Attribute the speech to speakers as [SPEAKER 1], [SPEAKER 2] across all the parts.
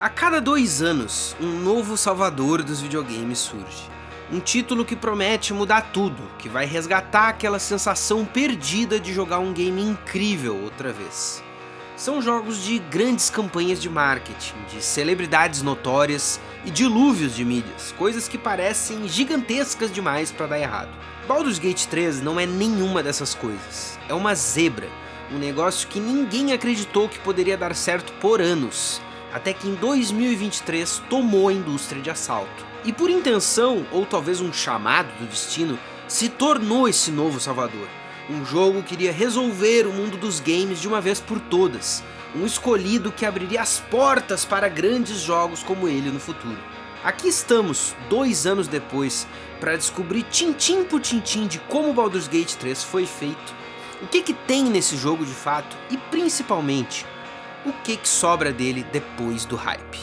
[SPEAKER 1] A cada 2 anos, um novo salvador dos videogames surge. Um título que promete mudar tudo, que vai resgatar aquela sensação perdida de jogar um game incrível outra vez. São jogos de grandes campanhas de marketing, de celebridades notórias e dilúvios de mídias, coisas que parecem gigantescas demais para dar errado. Baldur's Gate 3 não é nenhuma dessas coisas, é uma zebra, um negócio que ninguém acreditou que poderia dar certo por anos. Até que em 2023 tomou a indústria de assalto. E por intenção, ou talvez um chamado do destino, se tornou esse novo salvador. Um jogo que iria resolver o mundo dos games de uma vez por todas. Um escolhido que abriria as portas para grandes jogos como ele no futuro. Aqui estamos, 2 anos depois, para descobrir tintim por tintim de como Baldur's Gate 3 foi feito, o que tem nesse jogo de fato e principalmente, o que sobra dele depois do hype.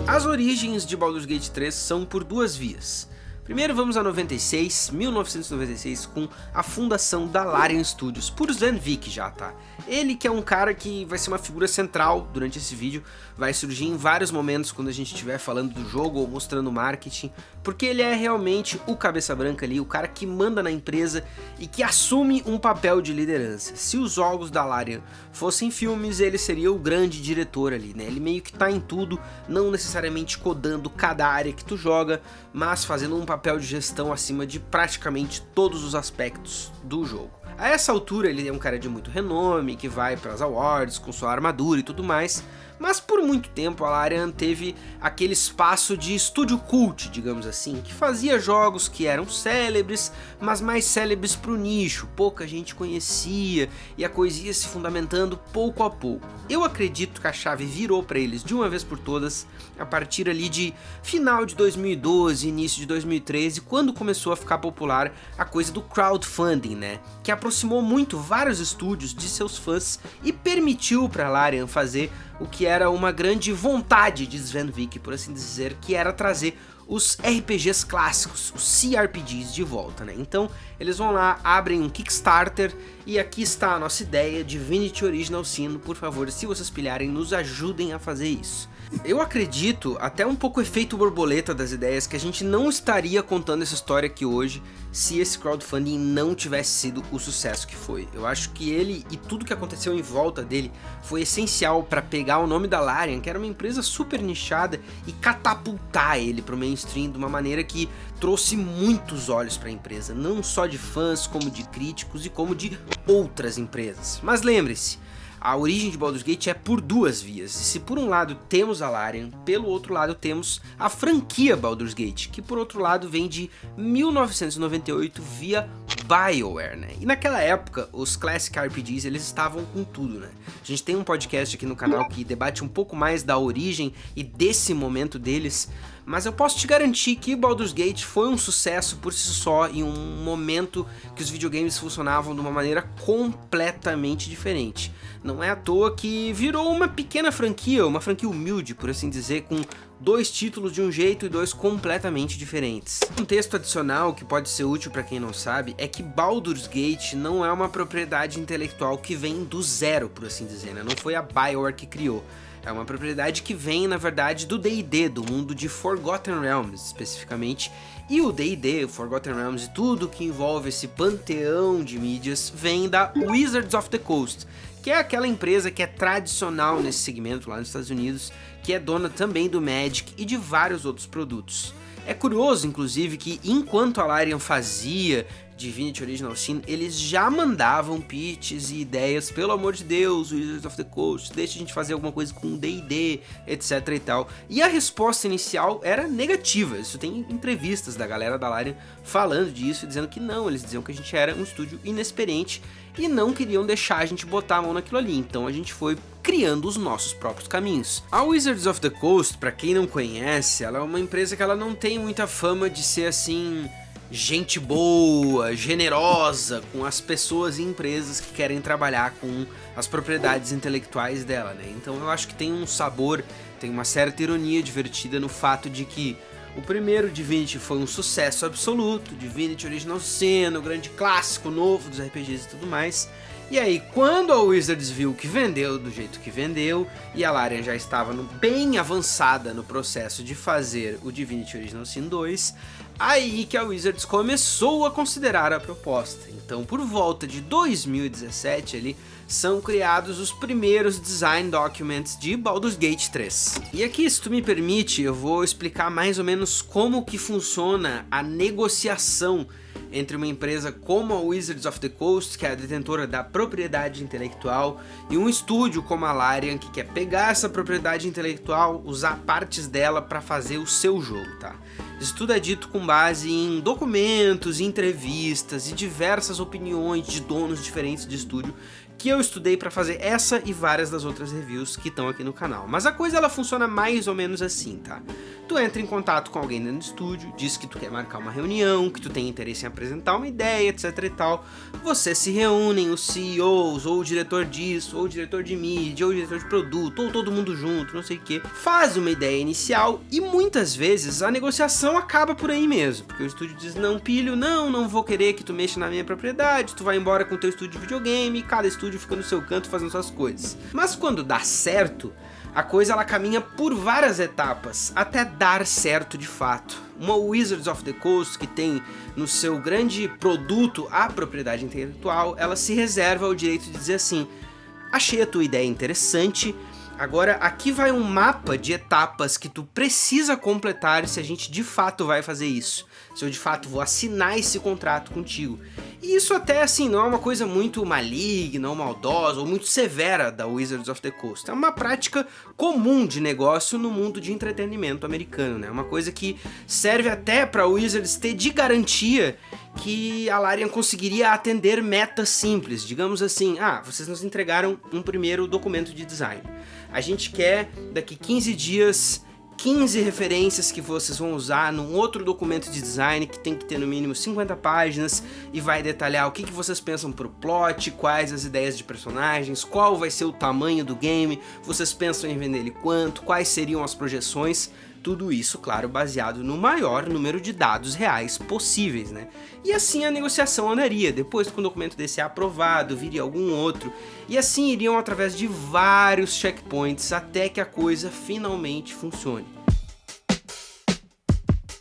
[SPEAKER 1] As origens de Baldur's Gate 3 são por duas vias. Primeiro vamos a 1996, com a fundação da Larian Studios, por Sven Vick já, tá? Ele que é um cara que vai ser uma figura central durante esse vídeo, vai surgir em vários momentos quando a gente estiver falando do jogo ou mostrando marketing, porque ele é realmente o cabeça branca ali, o cara que manda na empresa e que assume um papel de liderança. Se os jogos da Larian fossem filmes, ele seria o grande diretor ali, né? Ele meio que tá em tudo, não necessariamente codando cada área que tu joga, mas fazendo um papel de gestão acima de praticamente todos os aspectos do jogo. A essa altura ele é um cara de muito renome, que vai para as awards com sua armadura e tudo mais, mas por muito tempo a Larian teve aquele espaço de estúdio cult, digamos assim, que fazia jogos que eram célebres, mas mais célebres pro nicho, pouca gente conhecia e a coisa ia se fundamentando pouco a pouco. Eu acredito que a chave virou para eles de uma vez por todas a partir ali de final de 2012, início de 2013, quando começou a ficar popular a coisa do crowdfunding, né? Que aproximou muito vários estúdios de seus fãs e permitiu para a Larian fazer o que era uma grande vontade de Sven Vick, por assim dizer, que era trazer os RPGs clássicos, os CRPGs de volta, né? Então eles vão lá, abrem um Kickstarter e aqui está a nossa ideia, Divinity Original Sin. Por favor, se vocês pilharem, nos ajudem a fazer isso. Eu acredito, até um pouco efeito borboleta das ideias, que a gente não estaria contando essa história aqui hoje se esse crowdfunding não tivesse sido o sucesso que foi. Eu acho que ele e tudo que aconteceu em volta dele foi essencial para pegar o nome da Larian, que era uma empresa super nichada, e catapultar ele para o mainstream de uma maneira que trouxe muitos olhos para a empresa, não só de fãs, como de críticos e como de outras empresas. Mas lembre-se, a origem de Baldur's Gate é por duas vias, e se por um lado temos a Larian, pelo outro lado temos a franquia Baldur's Gate, que por outro lado vem de 1998 via BioWare, né? E naquela época, os Classic RPGs, eles estavam com tudo, né? A gente tem um podcast aqui no canal que debate um pouco mais da origem e desse momento deles, mas eu posso te garantir que Baldur's Gate foi um sucesso por si só em um momento que os videogames funcionavam de uma maneira completamente diferente. Não é à toa que virou uma pequena franquia, uma franquia humilde, por assim dizer, com 2 títulos de um jeito e 2 completamente diferentes. Um texto adicional que pode ser útil para quem não sabe é que Baldur's Gate não é uma propriedade intelectual que vem do zero, por assim dizer, né? Não foi a BioWare que criou. É uma propriedade que vem, na verdade, do D&D, do mundo de Forgotten Realms, especificamente. E o D&D, o Forgotten Realms e tudo que envolve esse panteão de mídias vem da Wizards of the Coast, que é aquela empresa que é tradicional nesse segmento lá nos Estados Unidos, que é dona também do Magic e de vários outros produtos. É curioso, inclusive, que enquanto a Larian fazia Divinity Original Sin, eles já mandavam pitches e ideias, pelo amor de Deus, Wizards of the Coast, deixa a gente fazer alguma coisa com D&D, etc e tal. E a resposta inicial era negativa, isso tem entrevistas da galera da Larian falando disso, dizendo que não, eles diziam que a gente era um estúdio inexperiente e não queriam deixar a gente botar a mão naquilo ali, então a gente foi criando os nossos próprios caminhos. A Wizards of the Coast, pra quem não conhece, ela é uma empresa que ela não tem muita fama de ser assim, gente boa, generosa com as pessoas e empresas que querem trabalhar com as propriedades intelectuais dela, né? Então eu acho que tem um sabor, tem uma certa ironia divertida no fato de que o primeiro Divinity foi um sucesso absoluto, Divinity Original Sin, o grande clássico novo dos RPGs e tudo mais, E aí, quando a Wizards viu que vendeu do jeito que vendeu, e a Larian já estava bem avançada no processo de fazer o Divinity Original Sin 2, aí que a Wizards começou a considerar a proposta. Então, por volta de 2017 ali, são criados os primeiros design documents de Baldur's Gate 3. E aqui, se tu me permite, eu vou explicar mais ou menos como que funciona a negociação entre uma empresa como a Wizards of the Coast, que é a detentora da propriedade intelectual, e um estúdio como a Larian, que quer pegar essa propriedade intelectual, usar partes dela para fazer o seu jogo, tá? Isso tudo é dito com base em documentos, entrevistas e diversas opiniões de donos diferentes de estúdio que eu estudei para fazer essa e várias das outras reviews que estão aqui no canal. Mas a coisa ela funciona mais ou menos assim, tá? Tu entra em contato com alguém dentro do estúdio, diz que tu quer marcar uma reunião, que tu tem interesse em apresentar uma ideia, etc e tal. Vocês se reúnem, os CEOs, ou o diretor disso, ou o diretor de mídia, ou o diretor de produto, ou todo mundo junto, não sei o que. Faz uma ideia inicial e muitas vezes a negociação acaba por aí mesmo. Porque o estúdio diz, não pilho, não vou querer que tu mexa na minha propriedade, tu vai embora com o teu estúdio de videogame, cada estúdio fica no seu canto fazendo suas coisas. Mas quando dá certo, a coisa ela caminha por várias etapas, até dar certo de fato. Uma Wizards of the Coast que tem no seu grande produto a propriedade intelectual, ela se reserva o direito de dizer assim, achei a tua ideia interessante, agora aqui vai um mapa de etapas que tu precisa completar se a gente de fato vai fazer isso. Se eu de fato vou assinar esse contrato contigo. E isso até assim não é uma coisa muito maligna ou maldosa ou muito severa da Wizards of the Coast. É uma prática comum de negócio no mundo de entretenimento americano, né? Uma coisa que serve até para a Wizards ter de garantia que a Larian conseguiria atender metas simples. Digamos assim, vocês nos entregaram um primeiro documento de design. A gente quer daqui 15 dias 15 referências que vocês vão usar num outro documento de design que tem que ter no mínimo 50 páginas e vai detalhar o que vocês pensam pro plot, quais as ideias de personagens, qual vai ser o tamanho do game, vocês pensam em vender ele quanto, quais seriam as projeções, tudo isso, claro, baseado no maior número de dados reais possíveis, né? E assim a negociação andaria, depois que um documento desse é aprovado, viria algum outro, e assim iriam através de vários checkpoints até que a coisa finalmente funcione.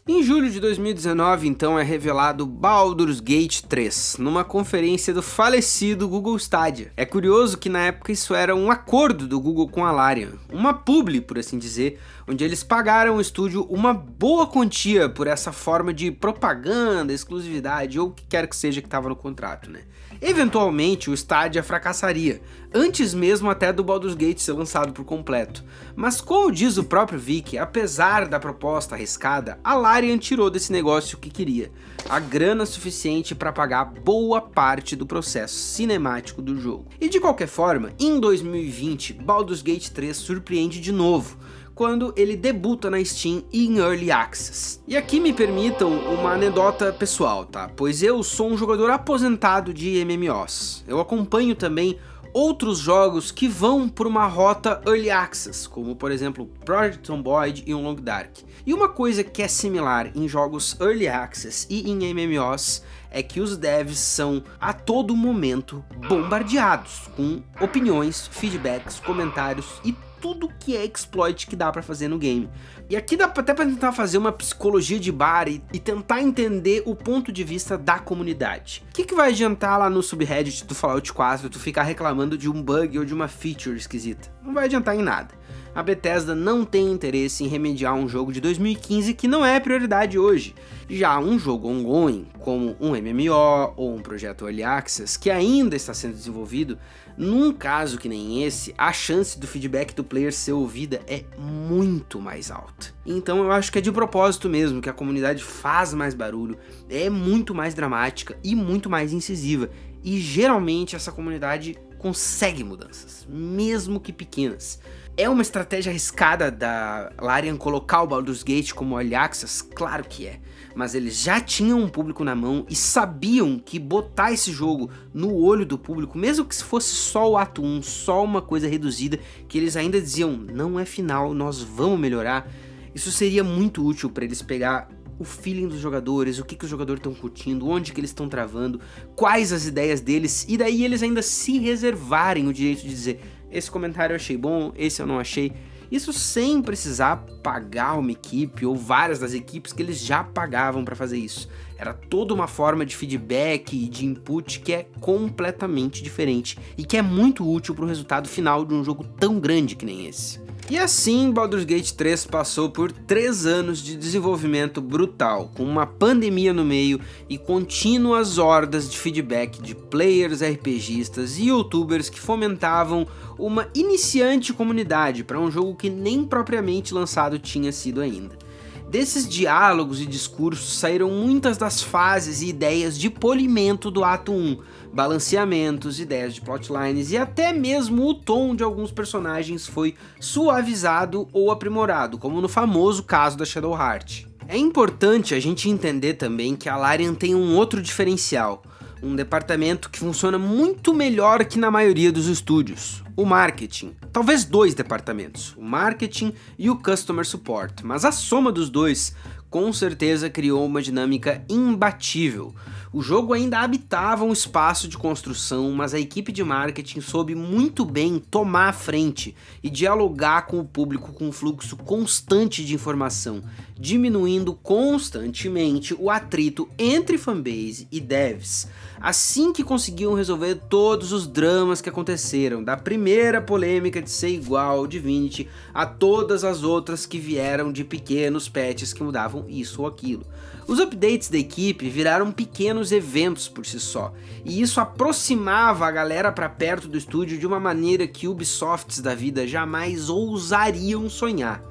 [SPEAKER 1] Em julho de 2019, então, é revelado Baldur's Gate 3, numa conferência do falecido Google Stadia. É curioso que na época isso era um acordo do Google com a Larian, uma publi, por assim dizer, onde eles pagaram ao estúdio uma boa quantia por essa forma de propaganda, exclusividade ou o que quer que seja que estava no contrato, né? Eventualmente o Stadia fracassaria, antes mesmo até do Baldur's Gate ser lançado por completo. Mas como diz o próprio Vic, apesar da proposta arriscada, a Larian tirou desse negócio o que queria, a grana suficiente para pagar boa parte do processo cinemático do jogo. E de qualquer forma, em 2020, Baldur's Gate 3 surpreende de novo, quando ele debuta na Steam em Early Access. E aqui me permitam uma anedota pessoal, tá? Pois eu sou um jogador aposentado de MMOs. Eu acompanho também outros jogos que vão por uma rota Early Access, como por exemplo Project Zomboid e Long Dark. E uma coisa que é similar em jogos Early Access e em MMOs é que os devs são a todo momento bombardeados com opiniões, feedbacks, comentários e tudo que é exploit que dá pra fazer no game. E aqui dá até pra tentar fazer uma psicologia de bar e tentar entender o ponto de vista da comunidade. O que vai adiantar lá no subreddit do Fallout 4 tu ficar reclamando de um bug ou de uma feature esquisita? Não vai adiantar em nada. A Bethesda não tem interesse em remediar um jogo de 2015 que não é prioridade hoje. Já um jogo ongoing, como um MMO ou um projeto Early Access que ainda está sendo desenvolvido, num caso que nem esse, a chance do feedback do player ser ouvida é muito mais alta. Então eu acho que é de propósito mesmo que a comunidade faz mais barulho, é muito mais dramática e muito mais incisiva. E geralmente essa comunidade consegue mudanças, mesmo que pequenas. É uma estratégia arriscada da Larian colocar o Baldur's Gate como Early Access? Claro que é, mas eles já tinham um público na mão e sabiam que botar esse jogo no olho do público, mesmo que fosse só o ato 1, só uma coisa reduzida, que eles ainda diziam, não é final, nós vamos melhorar, isso seria muito útil para eles pegar o feeling dos jogadores, o que os jogadores estão curtindo, onde que eles estão travando, quais as ideias deles, e daí eles ainda se reservarem o direito de dizer: esse comentário eu achei bom, esse eu não achei. Isso sem precisar pagar uma equipe ou várias das equipes que eles já pagavam para fazer isso. Era toda uma forma de feedback e de input que é completamente diferente e que é muito útil para o resultado final de um jogo tão grande que nem esse. E assim, Baldur's Gate 3 passou por 3 anos de desenvolvimento brutal, com uma pandemia no meio e contínuas hordas de feedback de players, RPGistas e youtubers que fomentavam uma iniciante comunidade para um jogo que nem propriamente lançado tinha sido ainda. Desses diálogos e discursos saíram muitas das fases e ideias de polimento do ato 1, balanceamentos, ideias de plotlines e até mesmo o tom de alguns personagens foi suavizado ou aprimorado, como no famoso caso da Shadowheart. É importante a gente entender também que a Larian tem um outro diferencial, um departamento que funciona muito melhor que na maioria dos estúdios: o marketing. Talvez 2 departamentos, o marketing e o customer support, mas a soma dos dois com certeza criou uma dinâmica imbatível. O jogo ainda habitava um espaço de construção, mas a equipe de marketing soube muito bem tomar a frente e dialogar com o público com um fluxo constante de informação, diminuindo constantemente o atrito entre fanbase e devs. Assim que conseguiam resolver todos os dramas que aconteceram, da primeira polêmica de ser igual ao Divinity a todas as outras que vieram de pequenos patches que mudavam isso ou aquilo. Os updates da equipe viraram pequenos eventos por si só, e isso aproximava a galera para perto do estúdio de uma maneira que Ubisofts da vida jamais ousariam sonhar.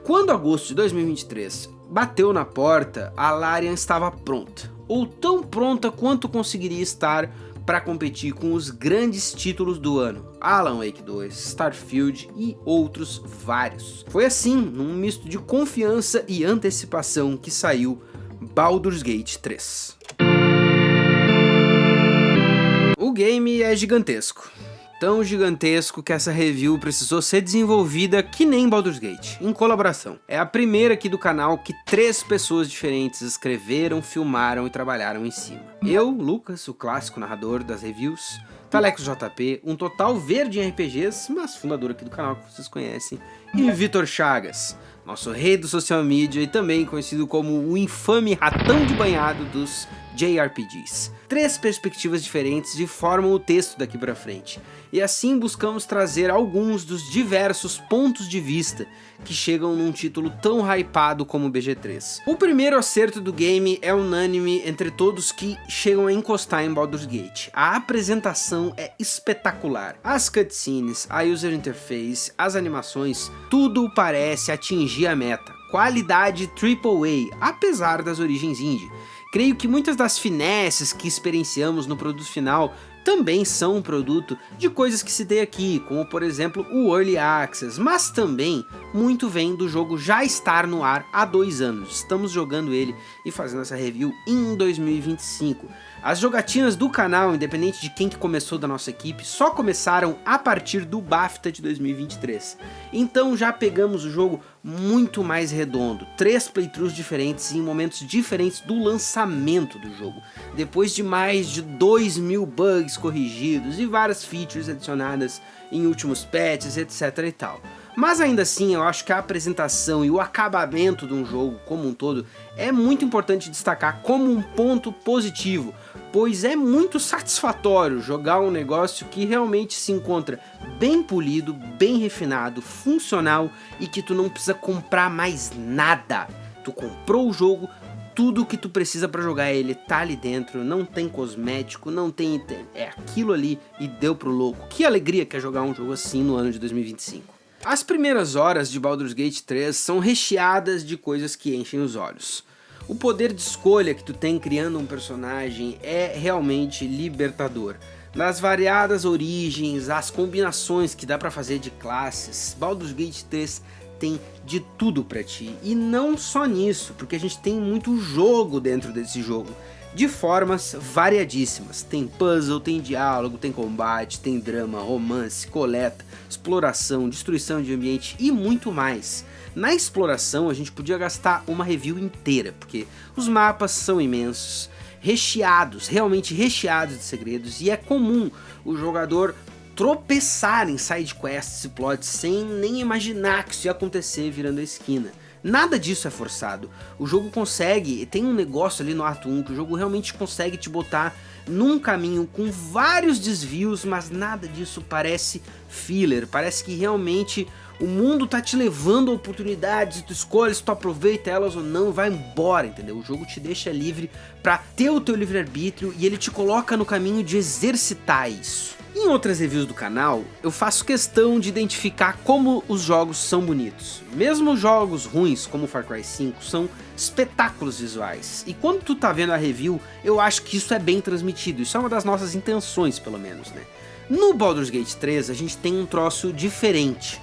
[SPEAKER 1] Quando agosto de 2023 bateu na porta, a Larian estava pronta, ou tão pronta quanto conseguiria estar para competir com os grandes títulos do ano, Alan Wake 2, Starfield e outros vários. Foi assim, num misto de confiança e antecipação, que saiu Baldur's Gate 3. O game é gigantesco. Tão gigantesco que essa review precisou ser desenvolvida que nem Baldur's Gate, em colaboração. É a primeira aqui do canal que 3 pessoas diferentes escreveram, filmaram e trabalharam em cima. Eu, Lucas, o clássico narrador das reviews, Talex JP, um total verde em RPGs, mas fundador aqui do canal que vocês conhecem, e Vitor Chagas, nosso rei do social media e também conhecido como o infame ratão de banhado dos JRPGs. 3 perspectivas diferentes e formam o texto daqui pra frente, e assim buscamos trazer alguns dos diversos pontos de vista que chegam num título tão hypado como o BG3. O primeiro acerto do game é unânime entre todos que chegam a encostar em Baldur's Gate. A apresentação é espetacular. As cutscenes, a user interface, as animações, tudo parece atingir a meta. Qualidade AAA, apesar das origens indie. Creio que muitas das finesses que experienciamos no produto final também são um produto de coisas que citei aqui, como por exemplo o Early Access, mas também muito vem do jogo já estar no ar há 2 anos. Estamos jogando ele e fazendo essa review em 2025. As jogatinas do canal, independente de quem que começou da nossa equipe, só começaram a partir do BAFTA de 2023. Então já pegamos o jogo muito mais redondo, 3 playthroughs diferentes em momentos diferentes do lançamento do jogo, depois de mais de 2.000 bugs corrigidos e várias features adicionadas em últimos patches, etc e tal. Mas ainda assim, eu acho que a apresentação e o acabamento de um jogo como um todo é muito importante destacar como um ponto positivo, pois é muito satisfatório jogar um negócio que realmente se encontra bem polido, bem refinado, funcional e que tu não precisa comprar mais nada. Tu comprou o jogo, tudo o que tu precisa para jogar ele tá ali dentro, não tem cosmético, não tem item, é aquilo ali e deu pro louco. Que alegria que é jogar um jogo assim no ano de 2025. As primeiras horas de Baldur's Gate 3 são recheadas de coisas que enchem os olhos. O poder de escolha que tu tem criando um personagem é realmente libertador. Das variadas origens, as combinações que dá pra fazer de classes, Baldur's Gate 3 tem de tudo pra ti. E não só nisso, porque a gente tem muito jogo dentro desse jogo. de formas variadíssimas. Tem puzzle, tem diálogo, tem combate, tem drama, romance, coleta, exploração, destruição de ambiente e muito mais. Na exploração a gente podia gastar uma review inteira, porque os mapas são imensos, recheados, realmente recheados de segredos, e é comum o jogador tropeçar em side quests e plots sem nem imaginar que isso ia acontecer virando a esquina. Nada disso é forçado, o jogo consegue, tem um negócio ali no ato 1 que o jogo realmente consegue te botar num caminho com vários desvios, mas nada disso parece filler, parece que realmente o mundo tá te levando a oportunidades, tu escolhe se tu aproveita elas ou não, vai embora, entendeu? O jogo te deixa livre pra ter o teu livre-arbítrio e ele te coloca no caminho de exercitar isso. Em outras reviews do canal, eu faço questão de identificar como os jogos são bonitos. Mesmo jogos ruins como Far Cry 5 são espetáculos visuais. E quando tu tá vendo a review, eu acho que isso é bem transmitido. Isso é uma das nossas intenções, pelo menos, né? No Baldur's Gate 3 a gente tem um troço diferente.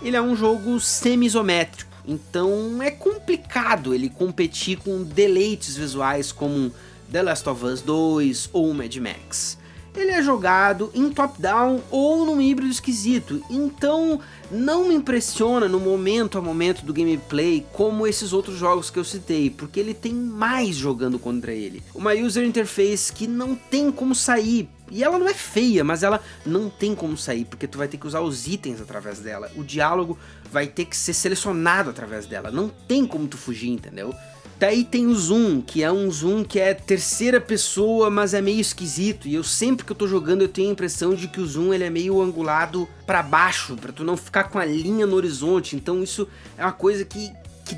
[SPEAKER 1] Ele é um jogo semi-isométrico, então é complicado ele competir com deleites visuais como The Last of Us 2 ou Mad Max. Ele é jogado em top-down ou num híbrido esquisito, então não me impressiona no momento a momento do gameplay como esses outros jogos que eu citei, porque ele tem mais jogando contra ele. Uma user interface que não tem como sair, e ela não é feia, mas ela não tem como sair, porque tu vai ter que usar os itens através dela, o diálogo vai ter que ser selecionado através dela, não tem como tu fugir, entendeu? Daí tem o zoom, que é um zoom que é terceira pessoa, mas é meio esquisito, e eu sempre que eu tô jogando eu tenho a impressão de que o zoom ele é meio angulado pra baixo, pra tu não ficar com a linha no horizonte, então isso é uma coisa que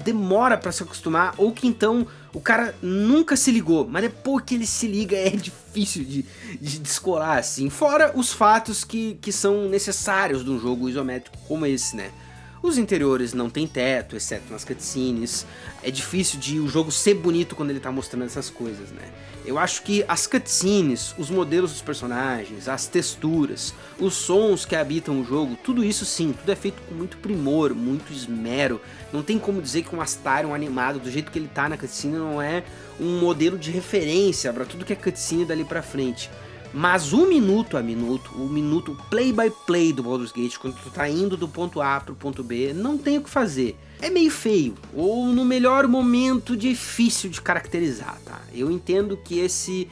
[SPEAKER 1] demora pra se acostumar, ou que então o cara nunca se ligou, mas depois que ele se liga é difícil de descolar assim, fora os fatos que são necessários de um jogo isométrico como esse, né? Os interiores não tem teto, exceto nas cutscenes. É difícil de o jogo ser bonito quando ele tá mostrando essas coisas, né? Eu acho que as cutscenes, os modelos dos personagens, as texturas, os sons que habitam o jogo, tudo isso sim, tudo é feito com muito primor, muito esmero. Não tem como dizer que um Astarion animado, do jeito que ele tá na cutscene, não é um modelo de referência para tudo que é cutscene dali pra frente. Mas o minuto a minuto, o minuto play by play do Baldur's Gate, quando tu tá indo do ponto A pro ponto B, não tem o que fazer. É meio feio, ou no melhor momento difícil de caracterizar, tá? Eu entendo que esse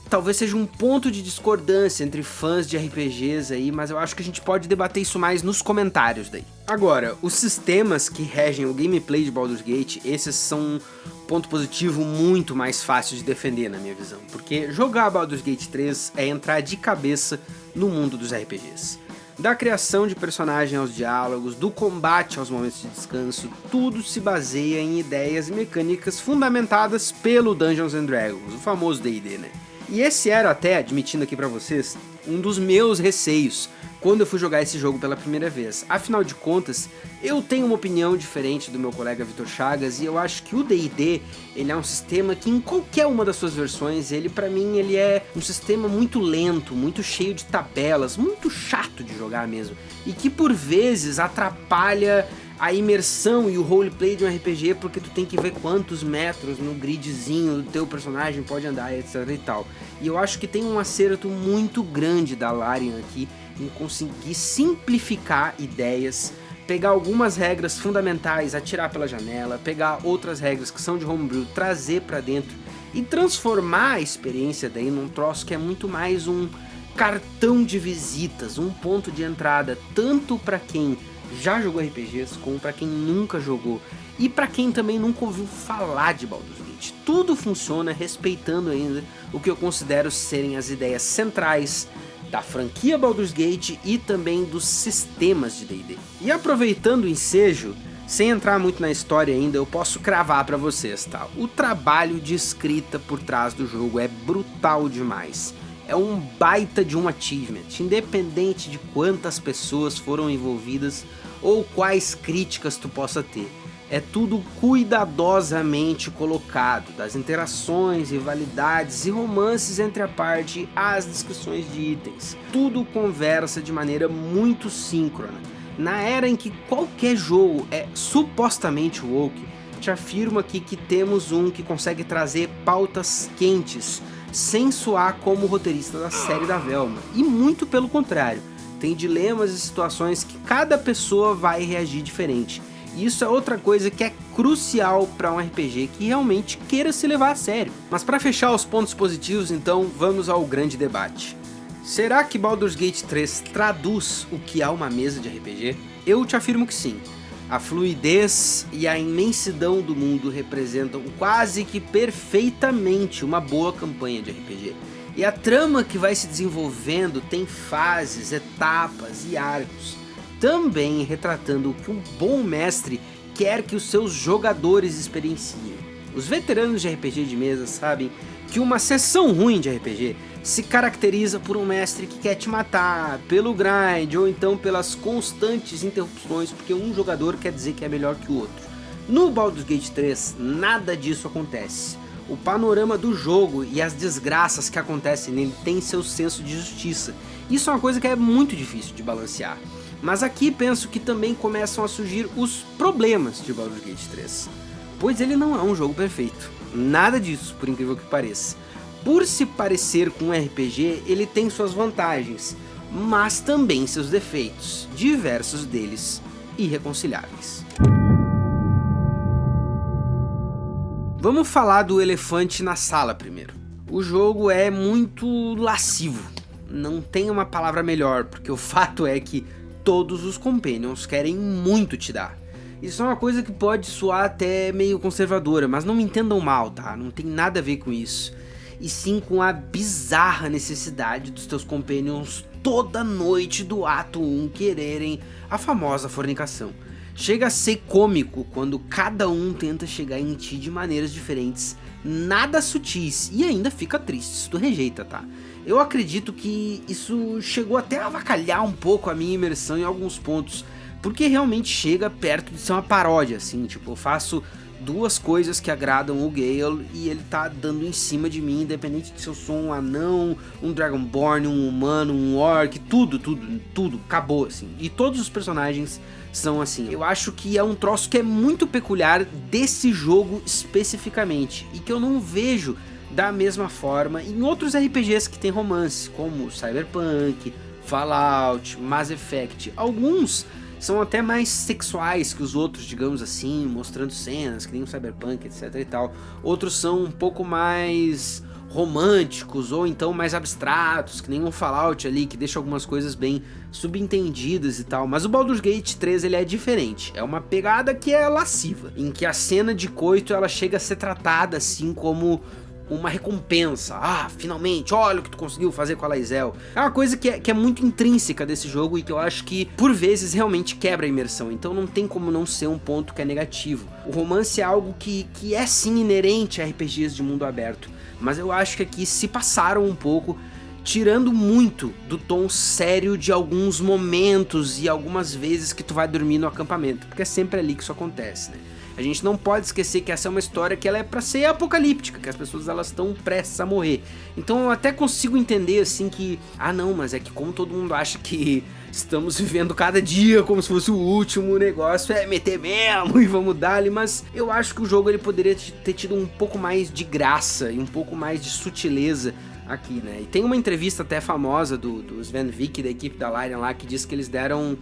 [SPEAKER 1] talvez seja um ponto de discordância entre fãs de RPGs aí, mas eu acho que a gente pode debater isso mais nos comentários daí. Agora, os sistemas que regem o gameplay de Baldur's Gate, esses são um ponto positivo muito mais fácil de defender na minha visão, porque jogar Baldur's Gate 3 é entrar de cabeça no mundo dos RPGs. Da criação de personagem aos diálogos, do combate aos momentos de descanso, tudo se baseia em ideias e mecânicas fundamentadas pelo Dungeons and Dragons, o famoso D&D, né? E esse era até, admitindo aqui pra vocês, um dos meus receios quando eu fui jogar esse jogo pela primeira vez. Afinal de contas, eu tenho uma opinião diferente do meu colega Vitor Chagas e eu acho que o D&D, ele é um sistema que em qualquer uma das suas versões, ele pra mim, ele é um sistema muito lento, muito cheio de tabelas, muito chato de jogar mesmo, e que por vezes atrapalha a imersão e o roleplay de um RPG, porque tu tem que ver quantos metros no gridzinho do teu personagem pode andar, etc e tal. E eu acho que tem um acerto muito grande da Larian aqui em conseguir simplificar ideias, pegar algumas regras fundamentais, atirar pela janela, pegar outras regras que são de homebrew, trazer pra dentro e transformar a experiência daí num troço que é muito mais um cartão de visitas, um ponto de entrada, tanto pra quem já jogou RPGs, como pra quem nunca jogou, e pra quem também nunca ouviu falar de Baldur's Gate. Tudo funciona respeitando ainda o que eu considero serem as ideias centrais da franquia Baldur's Gate e também dos sistemas de D&D. E aproveitando o ensejo, sem entrar muito na história ainda, eu posso cravar pra vocês, tá? O trabalho de escrita por trás do jogo é brutal demais. É um baita de um achievement, independente de quantas pessoas foram envolvidas ou quais críticas tu possa ter. É tudo cuidadosamente colocado, das interações, rivalidades e romances entre a parte às descrições de itens. Tudo conversa de maneira muito síncrona. Na era em que qualquer jogo é supostamente woke, te afirmo aqui que temos um que consegue trazer pautas quentes, sem soar como o roteirista da série da Velma, e muito pelo contrário, tem dilemas e situações que cada pessoa vai reagir diferente. E isso é outra coisa que é crucial para um RPG que realmente queira se levar a sério. Mas para fechar os pontos positivos, então, vamos ao grande debate. Será que Baldur's Gate 3 traduz o que é uma mesa de RPG? Eu te afirmo que sim. A fluidez e a imensidão do mundo representam quase que perfeitamente uma boa campanha de RPG. E a trama que vai se desenvolvendo tem fases, etapas e arcos, também retratando o que um bom mestre quer que os seus jogadores experienciem. Os veteranos de RPG de mesa sabem que uma sessão ruim de RPG se caracteriza por um mestre que quer te matar, pelo grind ou então pelas constantes interrupções, porque um jogador quer dizer que é melhor que o outro. No Baldur's Gate 3, nada disso acontece. O panorama do jogo e as desgraças que acontecem nele tem seu senso de justiça. Isso é uma coisa que é muito difícil de balancear. Mas aqui penso que também começam a surgir os problemas de Baldur's Gate 3. Pois ele não é um jogo perfeito. Nada disso, por incrível que pareça. Por se parecer com um RPG, ele tem suas vantagens, mas também seus defeitos, diversos deles irreconciliáveis. Vamos falar do elefante na sala primeiro. O jogo é muito lascivo, não tem uma palavra melhor, porque o fato é que todos os companions querem muito te dar. Isso é uma coisa que pode soar até meio conservadora, mas não me entendam mal, tá? Não tem nada a ver com isso. E sim com a bizarra necessidade dos teus companions toda noite do ato 1 quererem a famosa fornicação. Chega a ser cômico quando cada um tenta chegar em ti de maneiras diferentes, nada sutis, e ainda fica triste se tu rejeita, tá? Eu acredito que isso chegou até a avacalhar um pouco a minha imersão em alguns pontos, porque realmente chega perto de ser uma paródia, assim, tipo, eu faço duas coisas que agradam o Gale e ele tá dando em cima de mim, independente de se eu sou um anão, um Dragonborn, um humano, um orc, tudo, acabou, assim. E todos os personagens são assim. Eu acho que é um troço que é muito peculiar desse jogo especificamente, e que eu não vejo da mesma forma em outros RPGs que tem romance, como Cyberpunk, Fallout, Mass Effect. Alguns são até mais sexuais que os outros, digamos assim, mostrando cenas, que nem o Cyberpunk, etc e tal. Outros são um pouco mais românticos, ou então mais abstratos, que nem um Fallout ali, que deixa algumas coisas bem subentendidas e tal. Mas o Baldur's Gate 3, ele é diferente. É uma pegada que é lasciva, em que a cena de coito, ela chega a ser tratada assim como uma recompensa. Ah, finalmente, olha o que tu conseguiu fazer com a Lae'zel. É uma coisa que é muito intrínseca desse jogo e que eu acho que, por vezes, realmente quebra a imersão. Então não tem como não ser um ponto que é negativo. O romance é algo que é sim inerente a RPGs de mundo aberto, mas eu acho que aqui se passaram um pouco, tirando muito do tom sério de alguns momentos e algumas vezes que tu vai dormir no acampamento, porque é sempre ali que isso acontece, né? A gente não pode esquecer que essa é uma história que ela é pra ser apocalíptica, que as pessoas elas estão prestes a morrer. Então eu até consigo entender assim que, não, mas é que como todo mundo acha que estamos vivendo cada dia como se fosse o último, negócio é meter mesmo e vamos dar-lhe, mas eu acho que o jogo ele poderia ter tido um pouco mais de graça e um pouco mais de sutileza aqui, né? E tem uma entrevista até famosa do Sven Vick, da equipe da Larian lá, que diz que eles deram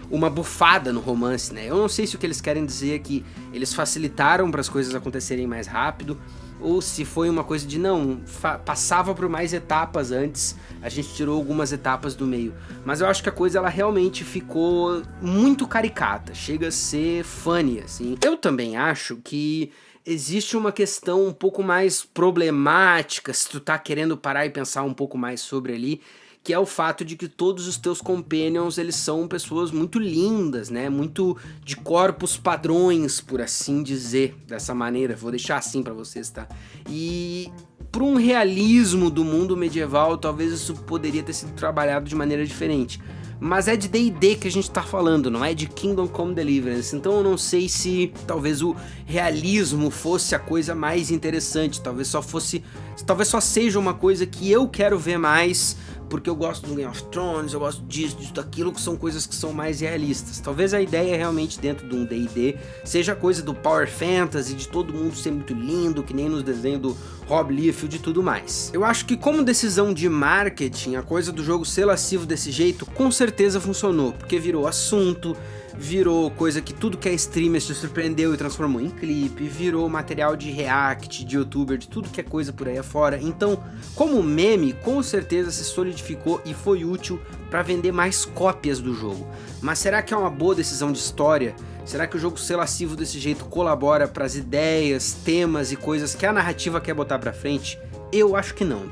[SPEAKER 1] uma bufada no romance, né? Eu não sei se o que eles querem dizer é que eles facilitaram para as coisas acontecerem mais rápido, ou se foi uma coisa de não, passava por mais etapas antes, a gente tirou algumas etapas do meio. Mas eu acho que a coisa ela realmente ficou muito caricata, chega a ser funny, assim. Eu também acho que existe uma questão um pouco mais problemática, se tu tá querendo parar e pensar um pouco mais sobre ali, que é o fato de que todos os teus companions, eles são pessoas muito lindas, né? Muito de corpos padrões, por assim dizer, dessa maneira. Vou deixar assim pra vocês, tá? E por um realismo do mundo medieval, talvez isso poderia ter sido trabalhado de maneira diferente. Mas é de D&D que a gente tá falando, não é de Kingdom Come Deliverance, então eu não sei se talvez o realismo fosse a coisa mais interessante, talvez só fosse talvez só seja uma coisa que eu quero ver mais, porque eu gosto do Game of Thrones, eu gosto disso, daquilo, que são coisas que são mais realistas. Talvez a ideia realmente dentro de um D&D seja a coisa do Power Fantasy, de todo mundo ser muito lindo, que nem nos desenhos do Rob Liefeld e tudo mais. Eu acho que como decisão de marketing, a coisa do jogo ser lascivo desse jeito, com certeza funcionou, porque virou assunto, virou coisa que tudo que é streamer se surpreendeu e transformou em clipe, virou material de react, de youtuber, de tudo que é coisa por aí afora. Então, como meme, com certeza se solidificou e foi útil para vender mais cópias do jogo. Mas será que é uma boa decisão de história? Será que o jogo ser lascivo desse jeito colabora para as ideias, temas e coisas que a narrativa quer botar pra frente? Eu acho que não.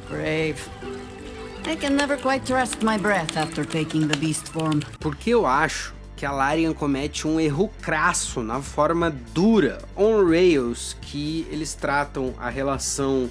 [SPEAKER 2] Brave. I can never quite trust my breath after taking the beast form.
[SPEAKER 1] Porque eu acho que a Larian comete um erro crasso na forma dura, on rails, que eles tratam a relação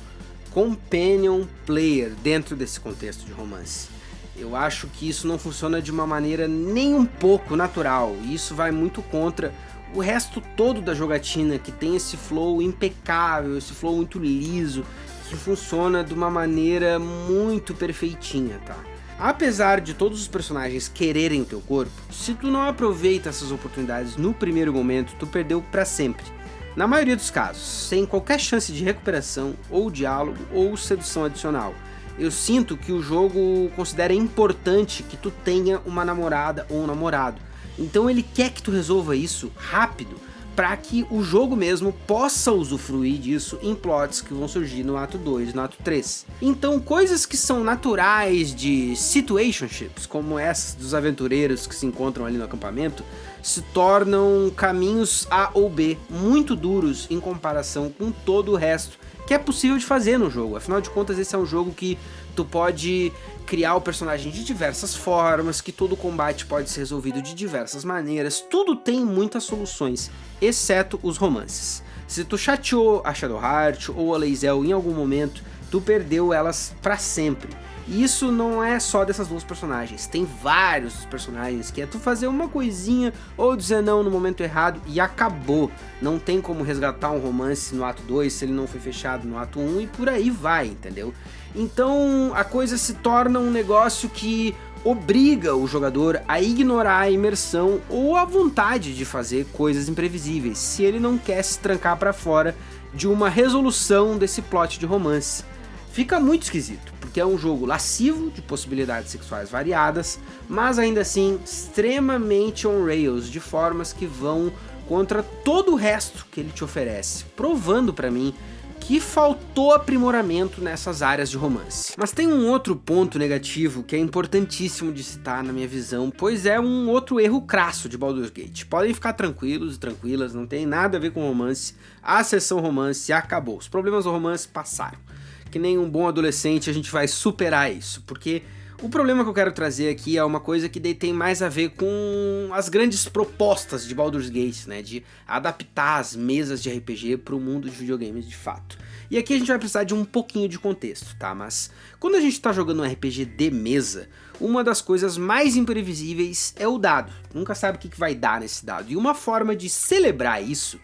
[SPEAKER 1] companion-player dentro desse contexto de romance. Eu acho que isso não funciona de uma maneira nem um pouco natural, e isso vai muito contra o resto todo da jogatina, que tem esse flow impecável, esse flow muito liso, que funciona de uma maneira muito perfeitinha, tá? Apesar de todos os personagens quererem teu corpo, se tu não aproveita essas oportunidades no primeiro momento, tu perdeu pra sempre. Na maioria dos casos, sem qualquer chance de recuperação, ou diálogo, ou sedução adicional. Eu sinto que o jogo considera importante que tu tenha uma namorada ou um namorado. Então ele quer que tu resolva isso rápido, para que o jogo mesmo possa usufruir disso em plots que vão surgir no ato 2 e no ato 3. Então coisas que são naturais de situationships, como essas dos aventureiros que se encontram ali no acampamento, se tornam caminhos A ou B muito duros em comparação com todo o resto que é possível de fazer no jogo. Afinal de contas, esse é um jogo que tu pode criar o personagem de diversas formas, que todo combate pode ser resolvido de diversas maneiras, tudo tem muitas soluções, exceto os romances. Se tu chateou a Shadowheart ou a Lae'zel em algum momento, tu perdeu elas pra sempre. E isso não é só dessas duas personagens, tem vários personagens que é tu fazer uma coisinha ou dizer não no momento errado e acabou. Não tem como resgatar um romance no ato 2 se ele não foi fechado no ato 1 e por aí vai, entendeu? Então a coisa se torna um negócio que obriga o jogador a ignorar a imersão ou a vontade de fazer coisas imprevisíveis, se ele não quer se trancar pra fora de uma resolução desse plot de romance. Fica muito esquisito, porque é um jogo lascivo, de possibilidades sexuais variadas, mas ainda assim extremamente on rails, de formas que vão contra todo o resto que ele te oferece, provando pra mim que faltou aprimoramento nessas áreas de romance. Mas tem um outro ponto negativo que é importantíssimo de citar na minha visão, pois é um outro erro crasso de Baldur's Gate. Podem ficar tranquilos e tranquilas, não tem nada a ver com romance, a sessão romance acabou, os problemas do romance passaram. Que nem um bom adolescente a gente vai superar isso, porque o problema que eu quero trazer aqui é uma coisa que daí tem mais a ver com as grandes propostas de Baldur's Gate, né, de adaptar as mesas de RPG para o mundo de videogames de fato. E aqui a gente vai precisar de um pouquinho de contexto, tá? Mas quando a gente está jogando um RPG de mesa, uma das coisas mais imprevisíveis é o dado. Nunca sabe o que vai dar nesse dado. E uma forma de celebrar isso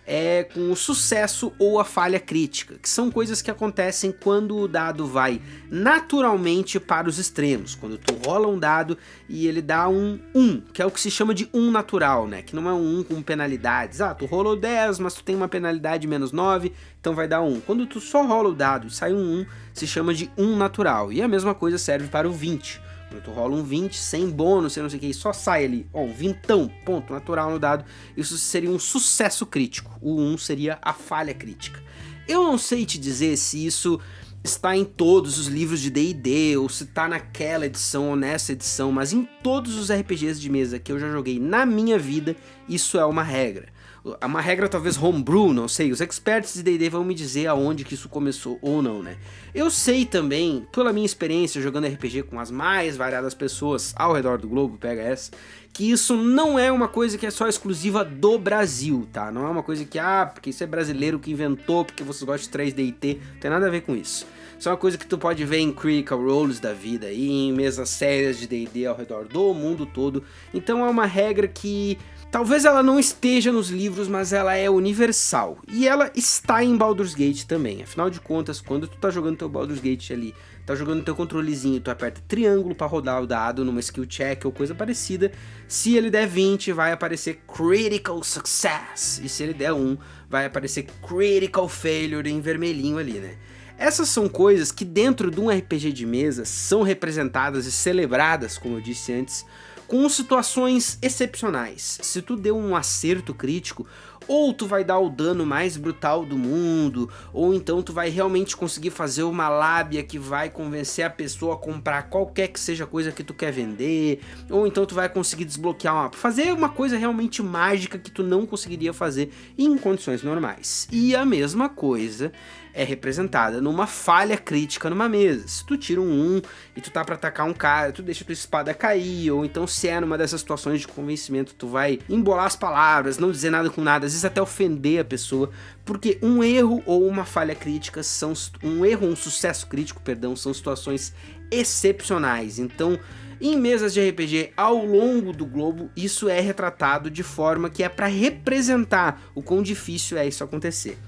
[SPEAKER 1] é com o sucesso ou a falha crítica, que são coisas que acontecem quando o dado vai naturalmente para os extremos, quando tu rola um dado e ele dá um 1, que é o que se chama de 1 natural, né, que não é um 1 com penalidades, tu rolou 10, mas tu tem uma penalidade menos 9, então vai dar 1. Quando tu só rola o dado e sai um 1, se chama de 1 natural, e a mesma coisa serve para o 20. Quando tu rola um 20, sem bônus, sem não sei o que, só sai ali, um vintão, ponto natural no dado, isso seria um sucesso crítico, o 1 seria a falha crítica. Eu não sei te dizer se isso está em todos os livros de D&D, ou se está naquela edição ou nessa edição, mas em todos os RPGs de mesa que eu já joguei na minha vida, isso é uma regra. Uma regra talvez homebrew, não sei, os experts de D&D vão me dizer aonde que isso começou ou não, né? Eu sei também, pela minha experiência jogando RPG com as mais variadas pessoas ao redor do globo, pega essa, que isso não é uma coisa que é só exclusiva do Brasil, tá? Não é uma coisa que, porque isso é brasileiro que inventou, porque vocês gostam de 3D e T, não tem nada a ver com isso. Isso é uma coisa que tu pode ver em Critical Roles da vida e em mesas sérias de D&D ao redor do mundo todo. Então é uma regra que talvez ela não esteja nos livros, mas ela é universal. E ela está em Baldur's Gate também. Afinal de contas, quando tu tá jogando teu Baldur's Gate ali, tá jogando teu controlezinho, tu aperta triângulo para rodar o dado numa skill check ou coisa parecida. Se ele der 20, vai aparecer Critical Success. E se ele der 1, vai aparecer Critical Failure em vermelhinho ali, né? Essas são coisas que dentro de um RPG de mesa são representadas e celebradas, como eu disse antes, com situações excepcionais. Se tu deu um acerto crítico, ou tu vai dar o dano mais brutal do mundo, ou então tu vai realmente conseguir fazer uma lábia que vai convencer a pessoa a comprar qualquer que seja a coisa que tu quer vender, ou então tu vai conseguir desbloquear fazer uma coisa realmente mágica que tu não conseguiria fazer em condições normais. E a mesma coisa é representada numa falha crítica numa mesa. Se tu tira um 1 e tu tá pra atacar um cara, tu deixa tua espada cair, ou então se é numa dessas situações de convencimento, tu vai embolar as palavras, não dizer nada com nada, às vezes até ofender a pessoa, porque um erro ou uma falha crítica são um erro ou um sucesso crítico, perdão, são situações excepcionais. Então, em mesas de RPG ao longo do globo, isso é retratado de forma que é para representar o quão difícil é isso acontecer.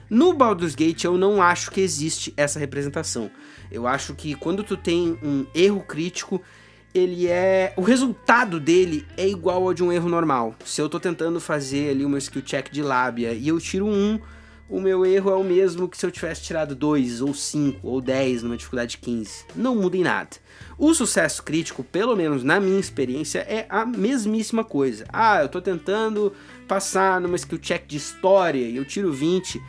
[SPEAKER 1] No Baldur's Gate eu não acho que existe essa representação. Eu acho que quando tu tem um erro crítico, o resultado dele é igual ao de um erro normal. Se eu tô tentando fazer ali uma skill check de lábia e eu tiro 1, o meu erro é o mesmo que se eu tivesse tirado 2, ou 5, ou 10 numa dificuldade 15. Não muda em nada. O sucesso crítico, pelo menos na minha experiência, é a mesmíssima coisa. Eu tô tentando passar numa skill check de história e eu tiro 20...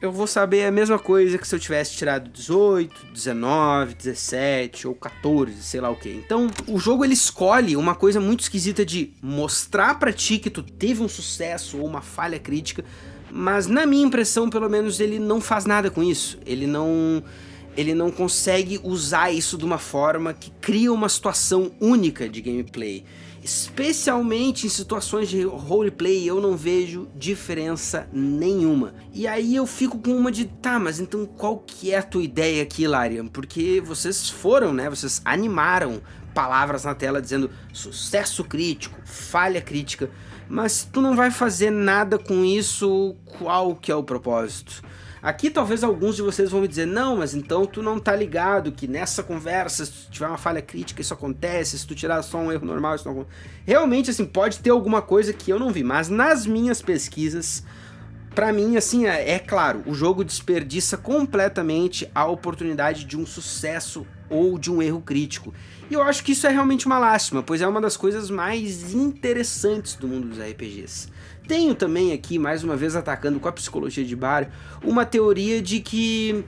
[SPEAKER 1] eu vou saber a mesma coisa que se eu tivesse tirado 18, 19, 17 ou 14, sei lá o que. Então, o jogo ele escolhe uma coisa muito esquisita de mostrar pra ti que tu teve um sucesso ou uma falha crítica, mas na minha impressão, pelo menos, ele não faz nada com isso. Ele não consegue usar isso de uma forma que cria uma situação única de gameplay. Especialmente em situações de roleplay, eu não vejo diferença nenhuma. E aí eu fico com uma de, mas então qual que é a tua ideia aqui, Larian? Porque vocês foram, né, vocês animaram palavras na tela dizendo sucesso crítico, falha crítica, mas tu não vai fazer nada com isso, qual que é o propósito? Aqui talvez alguns de vocês vão me dizer, não, mas então tu não tá ligado que nessa conversa, se tu tiver uma falha crítica, isso acontece, se tu tirar só um erro normal, isso não acontece. Realmente, assim, pode ter alguma coisa que eu não vi, mas nas minhas pesquisas, pra mim, assim, é claro, o jogo desperdiça completamente a oportunidade de um sucesso ou de um erro crítico. E eu acho que isso é realmente uma lástima, pois é uma das coisas mais interessantes do mundo dos RPGs. Tenho também aqui, mais uma vez atacando com a psicologia de bar, uma teoria de que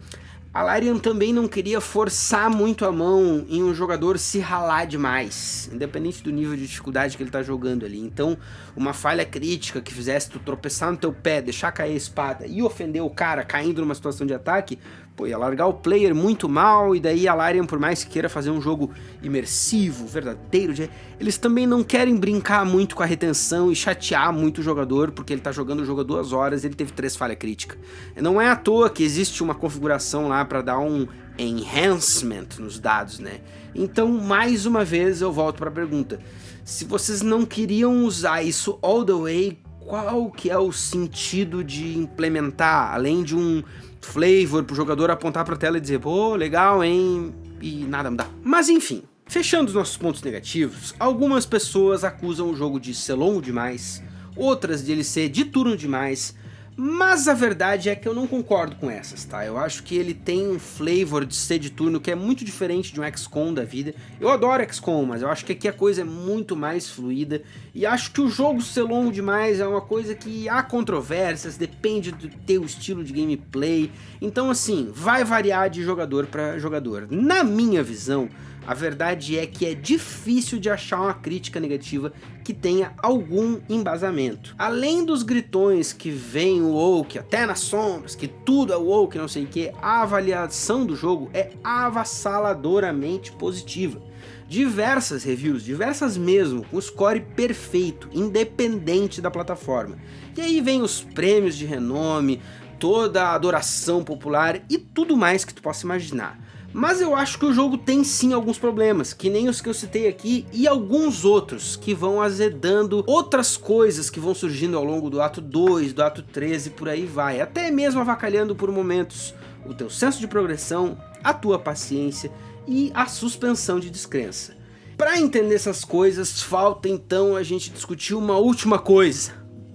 [SPEAKER 1] a Larian também não queria forçar muito a mão em um jogador se ralar demais, independente do nível de dificuldade que ele tá jogando ali. Então, uma falha crítica que fizesse tu tropeçar no teu pé, deixar cair a espada e ofender o cara caindo numa situação de ataque, ia largar o player muito mal, e daí a Larian, por mais que queira fazer um jogo imersivo, verdadeiro, eles também não querem brincar muito com a retenção e chatear muito o jogador, porque ele tá jogando o jogo há 2 horas e ele teve 3 falhas críticas. Não é à toa que existe uma configuração lá para dar um enhancement nos dados, né? Então, mais uma vez, eu volto para a pergunta. Se vocês não queriam usar isso all the way, qual que é o sentido de implementar, além de um flavor pro jogador apontar pra tela e dizer, pô, legal, hein, e nada mudar. Mas enfim, fechando os nossos pontos negativos, algumas pessoas acusam o jogo de ser longo demais, outras de ele ser de turno demais, mas a verdade é que eu não concordo com essas, tá? Eu acho que ele tem um flavor de ser de turno que é muito diferente de um XCOM da vida. Eu adoro XCOM, mas eu acho que aqui a coisa é muito mais fluida, e acho que o jogo ser longo demais é uma coisa que há controvérsias, depende do teu estilo de gameplay, então assim, vai variar de jogador para jogador. Na minha visão, a verdade é que é difícil de achar uma crítica negativa que tenha algum embasamento. Além dos gritões que vem o woke até nas sombras, que tudo é woke, não sei o que, a avaliação do jogo é avassaladoramente positiva. Diversas reviews, diversas mesmo, com score perfeito, independente da plataforma. E aí vem os prêmios de renome, toda a adoração popular e tudo mais que tu possa imaginar. Mas eu acho que o jogo tem sim alguns problemas, que nem os que eu citei aqui e alguns outros que vão azedando outras coisas que vão surgindo ao longo do ato 2, do ato 3 e por aí vai, até mesmo avacalhando por momentos o teu senso de progressão, a tua paciência e a suspensão de descrença. Para entender essas coisas, falta então a gente discutir uma última coisa,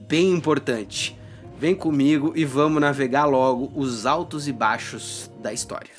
[SPEAKER 1] bem importante. Vem comigo e vamos navegar logo os altos e baixos da história.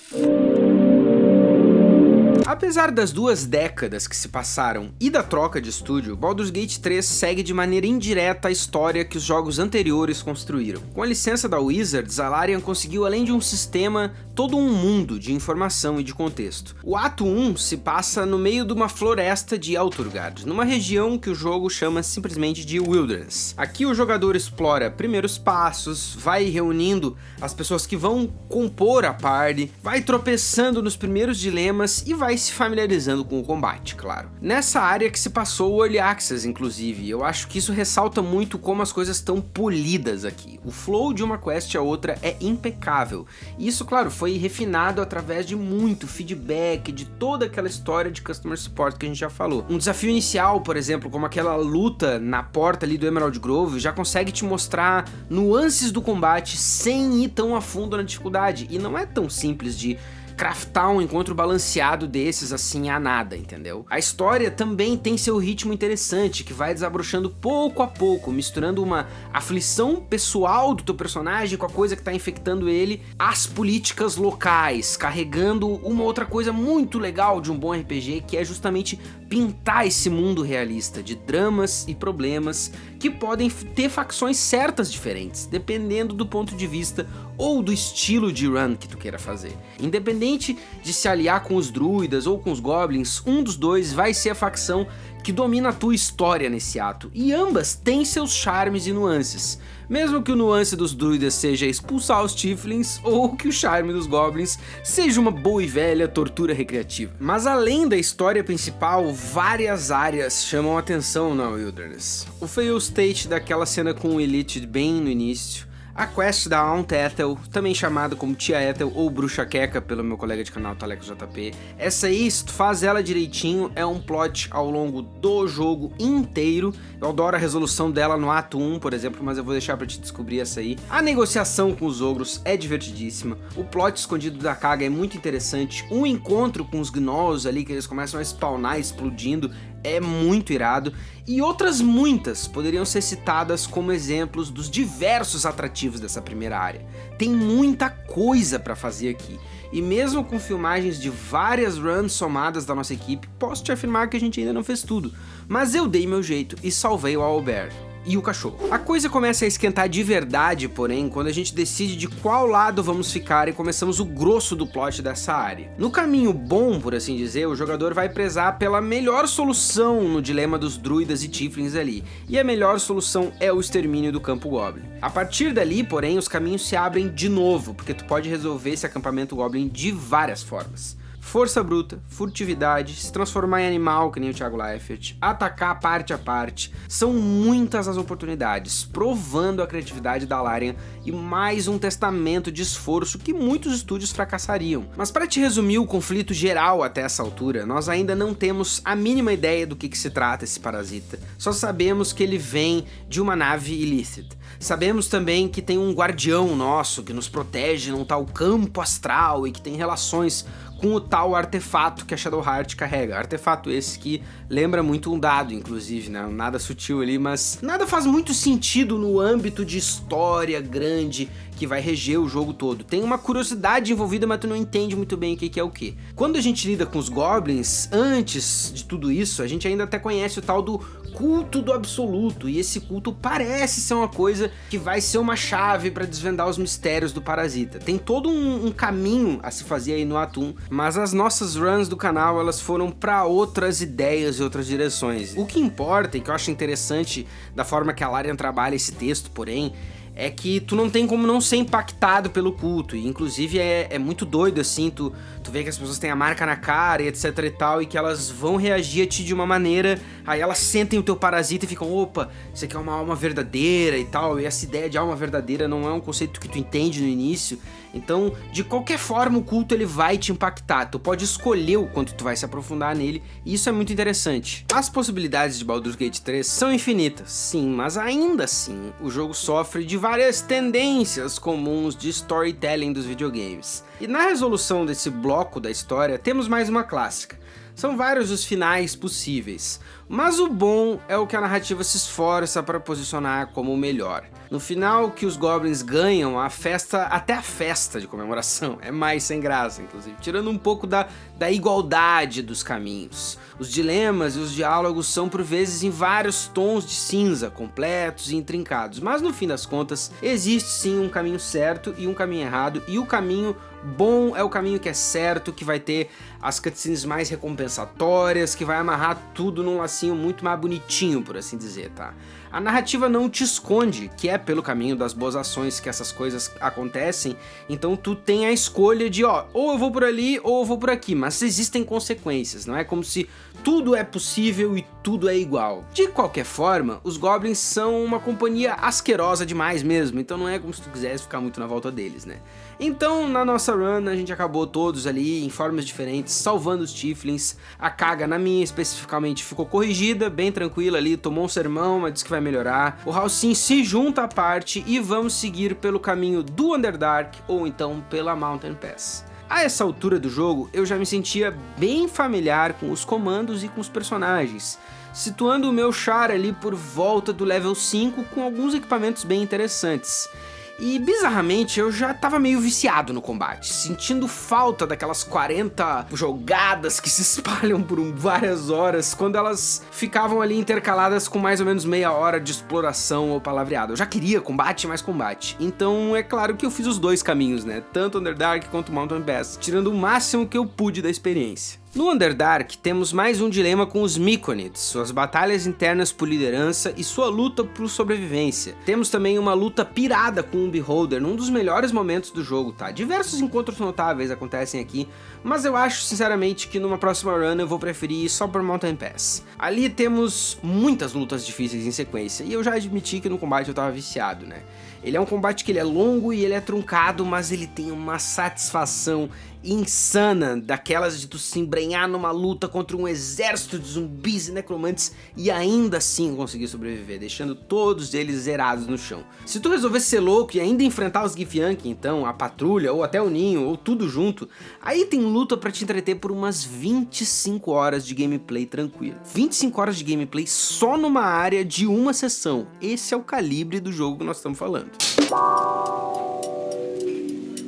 [SPEAKER 1] Apesar das 2 décadas que se passaram e da troca de estúdio, Baldur's Gate 3 segue de maneira indireta a história que os jogos anteriores construíram. Com a licença da Wizards, a Larian conseguiu, além de um sistema, todo um mundo de informação e de contexto. O ato 1 se passa no meio de uma floresta de Elturgard, numa região que o jogo chama simplesmente de Wilderness. Aqui o jogador explora primeiros passos, vai reunindo as pessoas que vão compor a party, vai tropeçando nos primeiros dilemas e vai se familiarizando com o combate, claro. Nessa área que se passou o Early Access, inclusive, eu acho que isso ressalta muito como as coisas estão polidas aqui. O flow de uma quest a outra é impecável. E isso, claro, foi refinado através de muito feedback, de toda aquela história de customer support que a gente já falou. Um desafio inicial, por exemplo, como aquela luta na porta ali do Emerald Grove, já consegue te mostrar nuances do combate sem ir tão a fundo na dificuldade. E não é tão simples de craftar um encontro balanceado desses assim a nada, entendeu? A história também tem seu ritmo interessante, que vai desabrochando pouco a pouco, misturando uma aflição pessoal do teu personagem com a coisa que tá infectando ele, as políticas locais, carregando uma outra coisa muito legal de um bom RPG, que é justamente pintar esse mundo realista de dramas e problemas que podem ter facções certas diferentes, dependendo do ponto de vista ou do estilo de run que tu queira fazer. Independente de se aliar com os druidas ou com os goblins, um dos dois vai ser a facção que domina a tua história nesse ato, e ambas têm seus charmes e nuances, mesmo que o nuance dos druidas seja expulsar os tieflings, ou que o charme dos goblins seja uma boa e velha tortura recreativa. Mas além da história principal, várias áreas chamam a atenção na Wilderness. O fail state daquela cena com o Elite bem no início, a quest da Aunt Ethel, também chamada como Tia Ethel ou Bruxa Queca pelo meu colega de canal Taleco JP. Essa aí, se tu faz ela direitinho, é um plot ao longo do jogo inteiro. Eu adoro a resolução dela no ato 1, por exemplo, mas eu vou deixar pra te descobrir essa aí. A negociação com os ogros é divertidíssima. O plot escondido da Kaga é muito interessante. O encontro com os gnolls ali, que eles começam a spawnar explodindo, é muito irado, e outras muitas poderiam ser citadas como exemplos dos diversos atrativos dessa primeira área. Tem muita coisa pra fazer aqui, e mesmo com filmagens de várias runs somadas da nossa equipe, posso te afirmar que a gente ainda não fez tudo, mas eu dei meu jeito e salvei o Owlbear e o cachorro. A coisa começa a esquentar de verdade, porém, quando a gente decide de qual lado vamos ficar e começamos o grosso do plot dessa área. No caminho bom, por assim dizer, o jogador vai prezar pela melhor solução no dilema dos druidas e tieflings ali, e a melhor solução é o extermínio do campo goblin. A partir dali, porém, os caminhos se abrem de novo, porque tu pode resolver esse acampamento goblin de várias formas. Força bruta, furtividade, se transformar em animal, que nem o Thiago Leifert, atacar parte a parte, são muitas as oportunidades, provando a criatividade da Larian e mais um testamento de esforço que muitos estúdios fracassariam. Mas para te resumir o conflito geral até essa altura, nós ainda não temos a mínima ideia do que se trata esse parasita, só sabemos que ele vem de uma nave illicit. Sabemos também que tem um guardião nosso que nos protege num tal campo astral e que tem relações com o tal artefato que a Shadowheart carrega. Artefato esse que lembra muito um dado, inclusive, né? Nada sutil ali, mas nada faz muito sentido no âmbito de história grande que vai reger o jogo todo. Tem uma curiosidade envolvida, mas tu não entende muito bem o que é o que. Quando a gente lida com os goblins, antes de tudo isso, a gente ainda até conhece o tal do culto do absoluto, e esse culto parece ser uma coisa que vai ser uma chave para desvendar os mistérios do parasita. Tem todo um caminho a se fazer aí no ato 1, mas as nossas runs do canal, elas foram para outras ideias e outras direções. O que importa, e que eu acho interessante da forma que a Larian trabalha esse texto, porém, é que tu não tem como não ser impactado pelo culto, e inclusive é muito doido assim, tu vê que as pessoas têm a marca na cara e etc e tal, e que elas vão reagir a ti de uma maneira, aí elas sentem o teu parasita e ficam, opa, isso aqui é uma alma verdadeira e tal, e essa ideia de alma verdadeira não é um conceito que tu entende no início, então de qualquer forma o culto ele vai te impactar, tu pode escolher o quanto tu vai se aprofundar nele, e isso é muito interessante. As possibilidades de Baldur's Gate 3 são infinitas, sim, mas ainda assim o jogo sofre de várias tendências comuns de storytelling dos videogames. E na resolução desse bloco da história temos mais uma clássica. São vários os finais possíveis, mas o bom é o que a narrativa se esforça para posicionar como o melhor. No final que os goblins ganham, até a festa de comemoração é mais sem graça, inclusive, tirando um pouco da igualdade dos caminhos. Os dilemas e os diálogos são por vezes em vários tons de cinza, completos e intrincados, mas no fim das contas existe sim um caminho certo e um caminho errado, e o caminho bom é o caminho que é certo, que vai ter as cutscenes mais recompensatórias, que vai amarrar tudo num lacinho muito mais bonitinho, por assim dizer, tá? A narrativa não te esconde que é pelo caminho das boas ações que essas coisas acontecem, então tu tem a escolha de, ou eu vou por ali ou eu vou por aqui, mas existem consequências, não é como se tudo é possível e tudo é igual. De qualquer forma, os goblins são uma companhia asquerosa demais mesmo, então não é como se tu quisesse ficar muito na volta deles, né? Então, na nossa run, a gente acabou todos ali, em formas diferentes, salvando os Tieflings. A Kaga, na minha especificamente, ficou corrigida, bem tranquila ali, tomou um sermão, mas disse que vai melhorar. O Halsin se junta à parte e vamos seguir pelo caminho do Underdark, ou então pela Mountain Pass. A essa altura do jogo, eu já me sentia bem familiar com os comandos e com os personagens, situando o meu char ali por volta do level 5 com alguns equipamentos bem interessantes. E bizarramente eu já tava meio viciado no combate, sentindo falta daquelas 40 jogadas que se espalham por várias horas, quando elas ficavam ali intercaladas com mais ou menos meia hora de exploração ou palavreado. Eu já queria combate mais combate, então é claro que eu fiz os dois caminhos, né, tanto Underdark quanto Mountain Pass, tirando o máximo que eu pude da experiência. No Underdark, temos mais um dilema com os Mykonids, suas batalhas internas por liderança e sua luta por sobrevivência. Temos também uma luta pirada com o Beholder, num dos melhores momentos do jogo, tá? Diversos encontros notáveis acontecem aqui, mas eu acho sinceramente que numa próxima run eu vou preferir ir só por Mountain Pass. Ali temos muitas lutas difíceis em sequência, e eu já admiti que no combate eu tava viciado, né? Ele é um combate que ele é longo e ele é truncado, mas ele tem uma satisfação insana, daquelas de tu se embrenhar numa luta contra um exército de zumbis e necromantes e ainda assim conseguir sobreviver, deixando todos eles zerados no chão. Se tu resolver ser louco e ainda enfrentar os Githyanki, então, a patrulha, ou até o ninho, ou tudo junto, aí tem luta pra te entreter por umas 25 horas de gameplay tranquilo. 25 horas de gameplay só numa área de uma sessão. Esse é o calibre do jogo que nós estamos falando.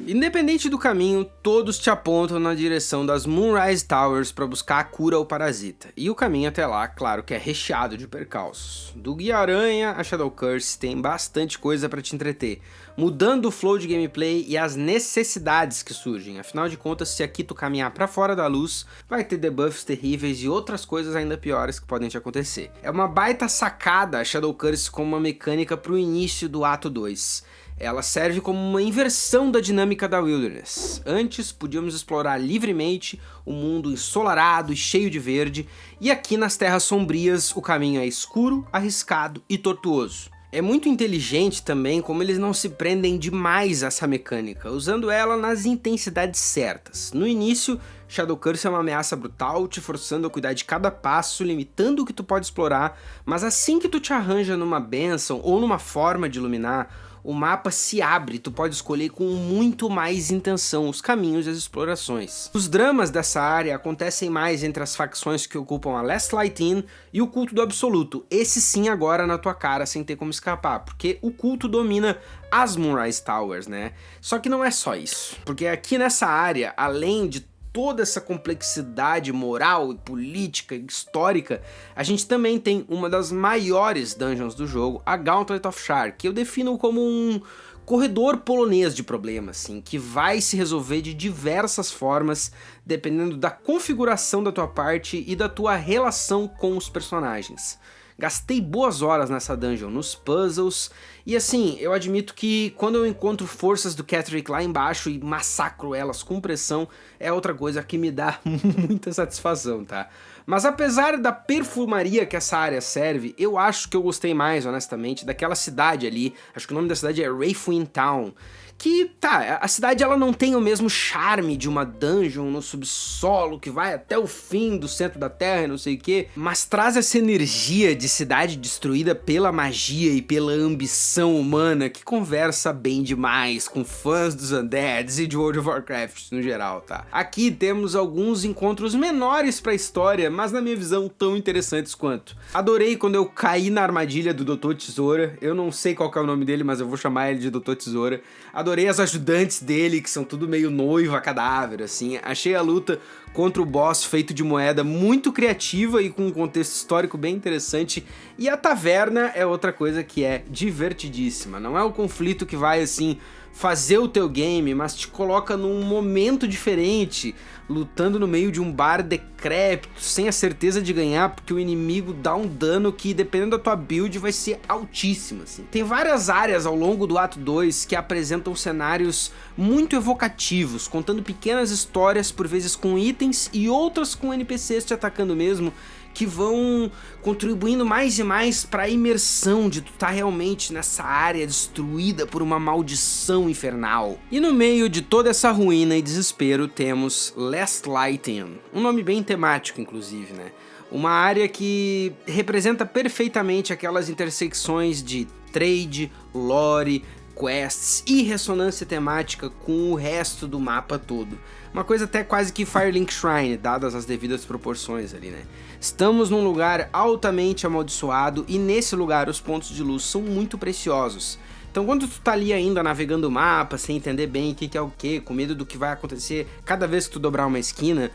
[SPEAKER 1] Independente do caminho, todos te apontam na direção das Moonrise Towers para buscar a cura ao parasita. E o caminho até lá, claro que é recheado de percalços. Do Guia-Aranha a Shadow Curse tem bastante coisa para te entreter, mudando o flow de gameplay e as necessidades que surgem. Afinal de contas, se aqui tu caminhar para fora da luz, vai ter debuffs terríveis e outras coisas ainda piores que podem te acontecer. É uma baita sacada a Shadow Curse como uma mecânica para o início do ato 2. Ela serve como uma inversão da dinâmica da Wilderness. Antes, podíamos explorar livremente o mundo ensolarado e cheio de verde, e aqui nas Terras Sombrias o caminho é escuro, arriscado e tortuoso. É muito inteligente também como eles não se prendem demais a essa mecânica, usando ela nas intensidades certas. No início, Shadow Curse é uma ameaça brutal, te forçando a cuidar de cada passo, limitando o que tu pode explorar, mas assim que tu te arranja numa bênção ou numa forma de iluminar, o mapa se abre, tu pode escolher com muito mais intenção os caminhos e as explorações. Os dramas dessa área acontecem mais entre as facções que ocupam a Last Light Inn e o culto do Absoluto, esse sim agora na tua cara, sem ter como escapar, porque o culto domina as Moonrise Towers, né? Só que não é só isso, porque aqui nessa área, além de toda essa complexidade moral e política e histórica, a gente também tem uma das maiores dungeons do jogo, a Gauntlet of Shar, que eu defino como um corredor polonês de problemas, assim, que vai se resolver de diversas formas, dependendo da configuração da tua parte e da tua relação com os personagens. Gastei boas horas nessa dungeon, nos puzzles, e assim, eu admito que quando eu encontro forças do Ketheric lá embaixo e massacro elas com pressão, é outra coisa que me dá muita satisfação, tá? Mas apesar da perfumaria que essa área serve, eu acho que eu gostei mais, honestamente, daquela cidade ali, acho que o nome da cidade é Wraithwind Town, que, tá, a cidade ela não tem o mesmo charme de uma dungeon no subsolo que vai até o fim do centro da terra e não sei o que, mas traz essa energia de cidade destruída pela magia e pela ambição humana que conversa bem demais com fãs dos Undeads e de World of Warcraft no geral, tá? Aqui temos alguns encontros menores pra história, mas na minha visão tão interessantes quanto. Adorei quando eu caí na armadilha do Dr. Tesoura, eu não sei qual que é o nome dele, mas eu vou chamar ele de Dr. Tesoura. Adorei as ajudantes dele, que são tudo meio noiva cadáver, assim. Achei a luta contra o boss feito de moeda muito criativa e com um contexto histórico bem interessante. E a taverna é outra coisa que é divertidíssima. Não é o conflito que vai, assim, fazer o teu game, mas te coloca num momento diferente, lutando no meio de um bar decrépito, sem a certeza de ganhar, porque o inimigo dá um dano que, dependendo da tua build, vai ser altíssimo, assim. Tem várias áreas ao longo do Ato 2 que apresentam cenários muito evocativos, contando pequenas histórias, por vezes com itens, e outras com NPCs te atacando mesmo, que vão contribuindo mais e mais para a imersão de tu tá realmente nessa área destruída por uma maldição infernal. E no meio de toda essa ruína e desespero temos Last Light Inn, um nome bem temático inclusive, né? Uma área que representa perfeitamente aquelas intersecções de trade, lore, quests e ressonância temática com o resto do mapa todo. Uma coisa até quase que Firelink Shrine, dadas as devidas proporções ali, né? Estamos num lugar altamente amaldiçoado e nesse lugar os pontos de luz são muito preciosos. Então quando tu tá ali ainda navegando o mapa, sem entender bem o que é o que, com medo do que vai acontecer cada vez que tu dobrar uma esquina,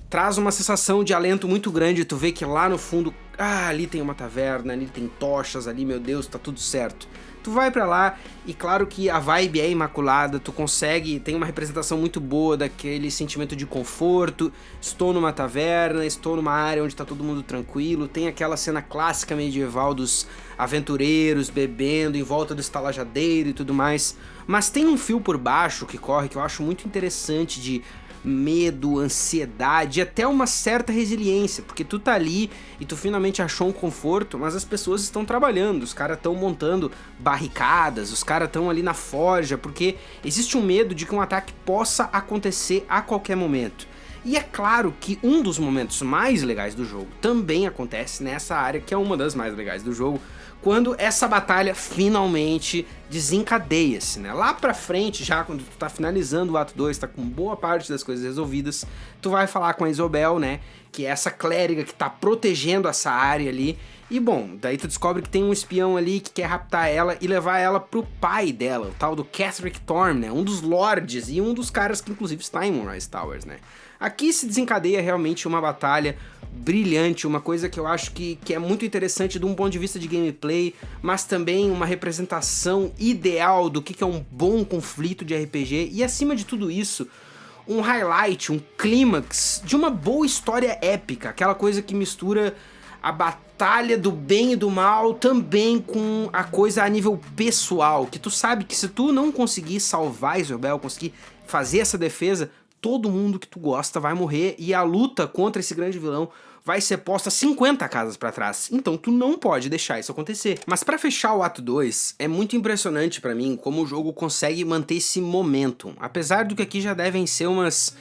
[SPEAKER 1] traz uma sensação de alento muito grande. Tu vê que lá no fundo, ali tem uma taverna, ali tem tochas, ali, meu Deus, tá tudo certo. Tu vai pra lá e claro que a vibe é imaculada, tu consegue, tem uma representação muito boa daquele sentimento de conforto, estou numa taverna, estou numa área onde tá todo mundo tranquilo, tem aquela cena clássica medieval dos aventureiros bebendo em volta do estalajadeiro e tudo mais, mas tem um fio por baixo que corre que eu acho muito interessante de medo, ansiedade e até uma certa resiliência, porque tu tá ali e tu finalmente achou um conforto, mas as pessoas estão trabalhando, os caras estão montando barricadas, os caras estão ali na forja, porque existe um medo de que um ataque possa acontecer a qualquer momento. E é claro que um dos momentos mais legais do jogo também acontece nessa área, que é uma das mais legais do jogo, quando essa batalha finalmente desencadeia-se, né? Lá pra frente, já quando tu tá finalizando o Ato 2, tá com boa parte das coisas resolvidas, tu vai falar com a Isobel, né? Que é essa clériga que tá protegendo essa área ali. E bom, daí tu descobre que tem um espião ali que quer raptar ela e levar ela pro pai dela, o tal do Ketheric Thorm, né? Um dos lords e um dos caras que inclusive está em Moonrise Towers, né? Aqui se desencadeia realmente uma batalha brilhante, uma coisa que eu acho que é muito interessante de um ponto de vista de gameplay, mas também uma representação ideal do que é um bom conflito de RPG e, acima de tudo isso, um highlight, um clímax de uma boa história épica, aquela coisa que mistura a batalha do bem e do mal também com a coisa a nível pessoal, que tu sabe que se tu não conseguir salvar Isobel, conseguir fazer essa defesa, todo mundo que tu gosta vai morrer e a luta contra esse grande vilão vai ser posta 50 casas pra trás. Então tu não pode deixar isso acontecer. Mas pra fechar o Ato 2, é muito impressionante pra mim como o jogo consegue manter esse momentum. Apesar do que aqui já devem ser umas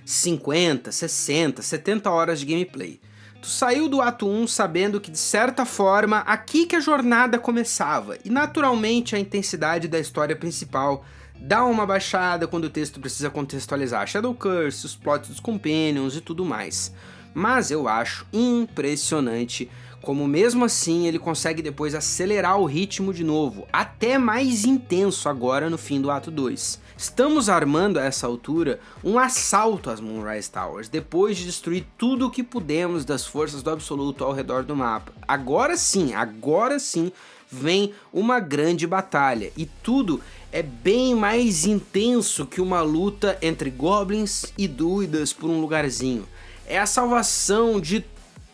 [SPEAKER 1] 50, 60, 70 horas de gameplay. Tu saiu do Ato 1 sabendo que, de certa forma, aqui que a jornada começava. E naturalmente a intensidade da história principal dá uma baixada quando o texto precisa contextualizar Shadow Curse, os plots dos Companions e tudo mais. Mas eu acho impressionante como mesmo assim ele consegue depois acelerar o ritmo de novo, até mais intenso agora no fim do Ato 2. Estamos armando a essa altura um assalto às Moonrise Towers, depois de destruir tudo o que pudemos das forças do Absoluto ao redor do mapa. Agora sim, vem uma grande batalha, e tudo é bem mais intenso que uma luta entre goblins e druidas por um lugarzinho. É a salvação de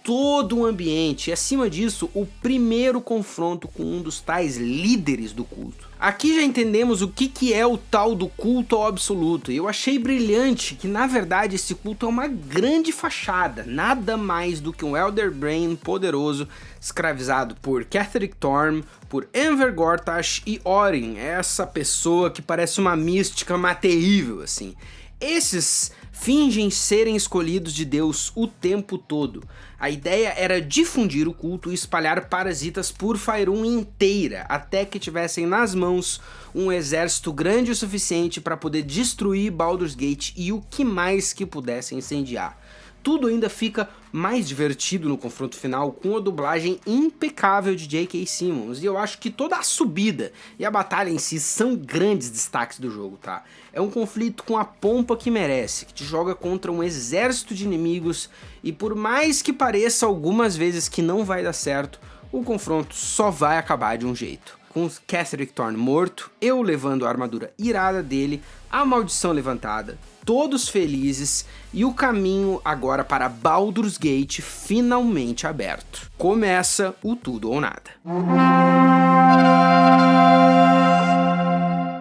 [SPEAKER 1] todo o ambiente e, acima disso, o primeiro confronto com um dos tais líderes do culto. Aqui já entendemos o que é o tal do culto ao absoluto, e eu achei brilhante que, na verdade, esse culto é uma grande fachada, nada mais do que um Elder Brain poderoso escravizado por Ketheric Thorm, por Enver Gortash e Orin, essa pessoa que parece uma mística, mas terrível, assim. Esses fingem serem escolhidos de Deus o tempo todo. A ideia era difundir o culto e espalhar parasitas por Faerûn inteira, até que tivessem nas mãos um exército grande o suficiente para poder destruir Baldur's Gate e o que mais que pudessem incendiar. Tudo ainda fica mais divertido no confronto final com a dublagem impecável de J.K. Simmons, e eu acho que toda a subida e a batalha em si são grandes destaques do jogo, tá? É um conflito com a pompa que merece, que te joga contra um exército de inimigos, e por mais que pareça algumas vezes que não vai dar certo, o confronto só vai acabar de um jeito. Com Ketheric Thorm morto, eu levando a armadura irada dele, a maldição levantada, todos felizes e o caminho agora para Baldur's Gate finalmente aberto. Começa o tudo ou nada.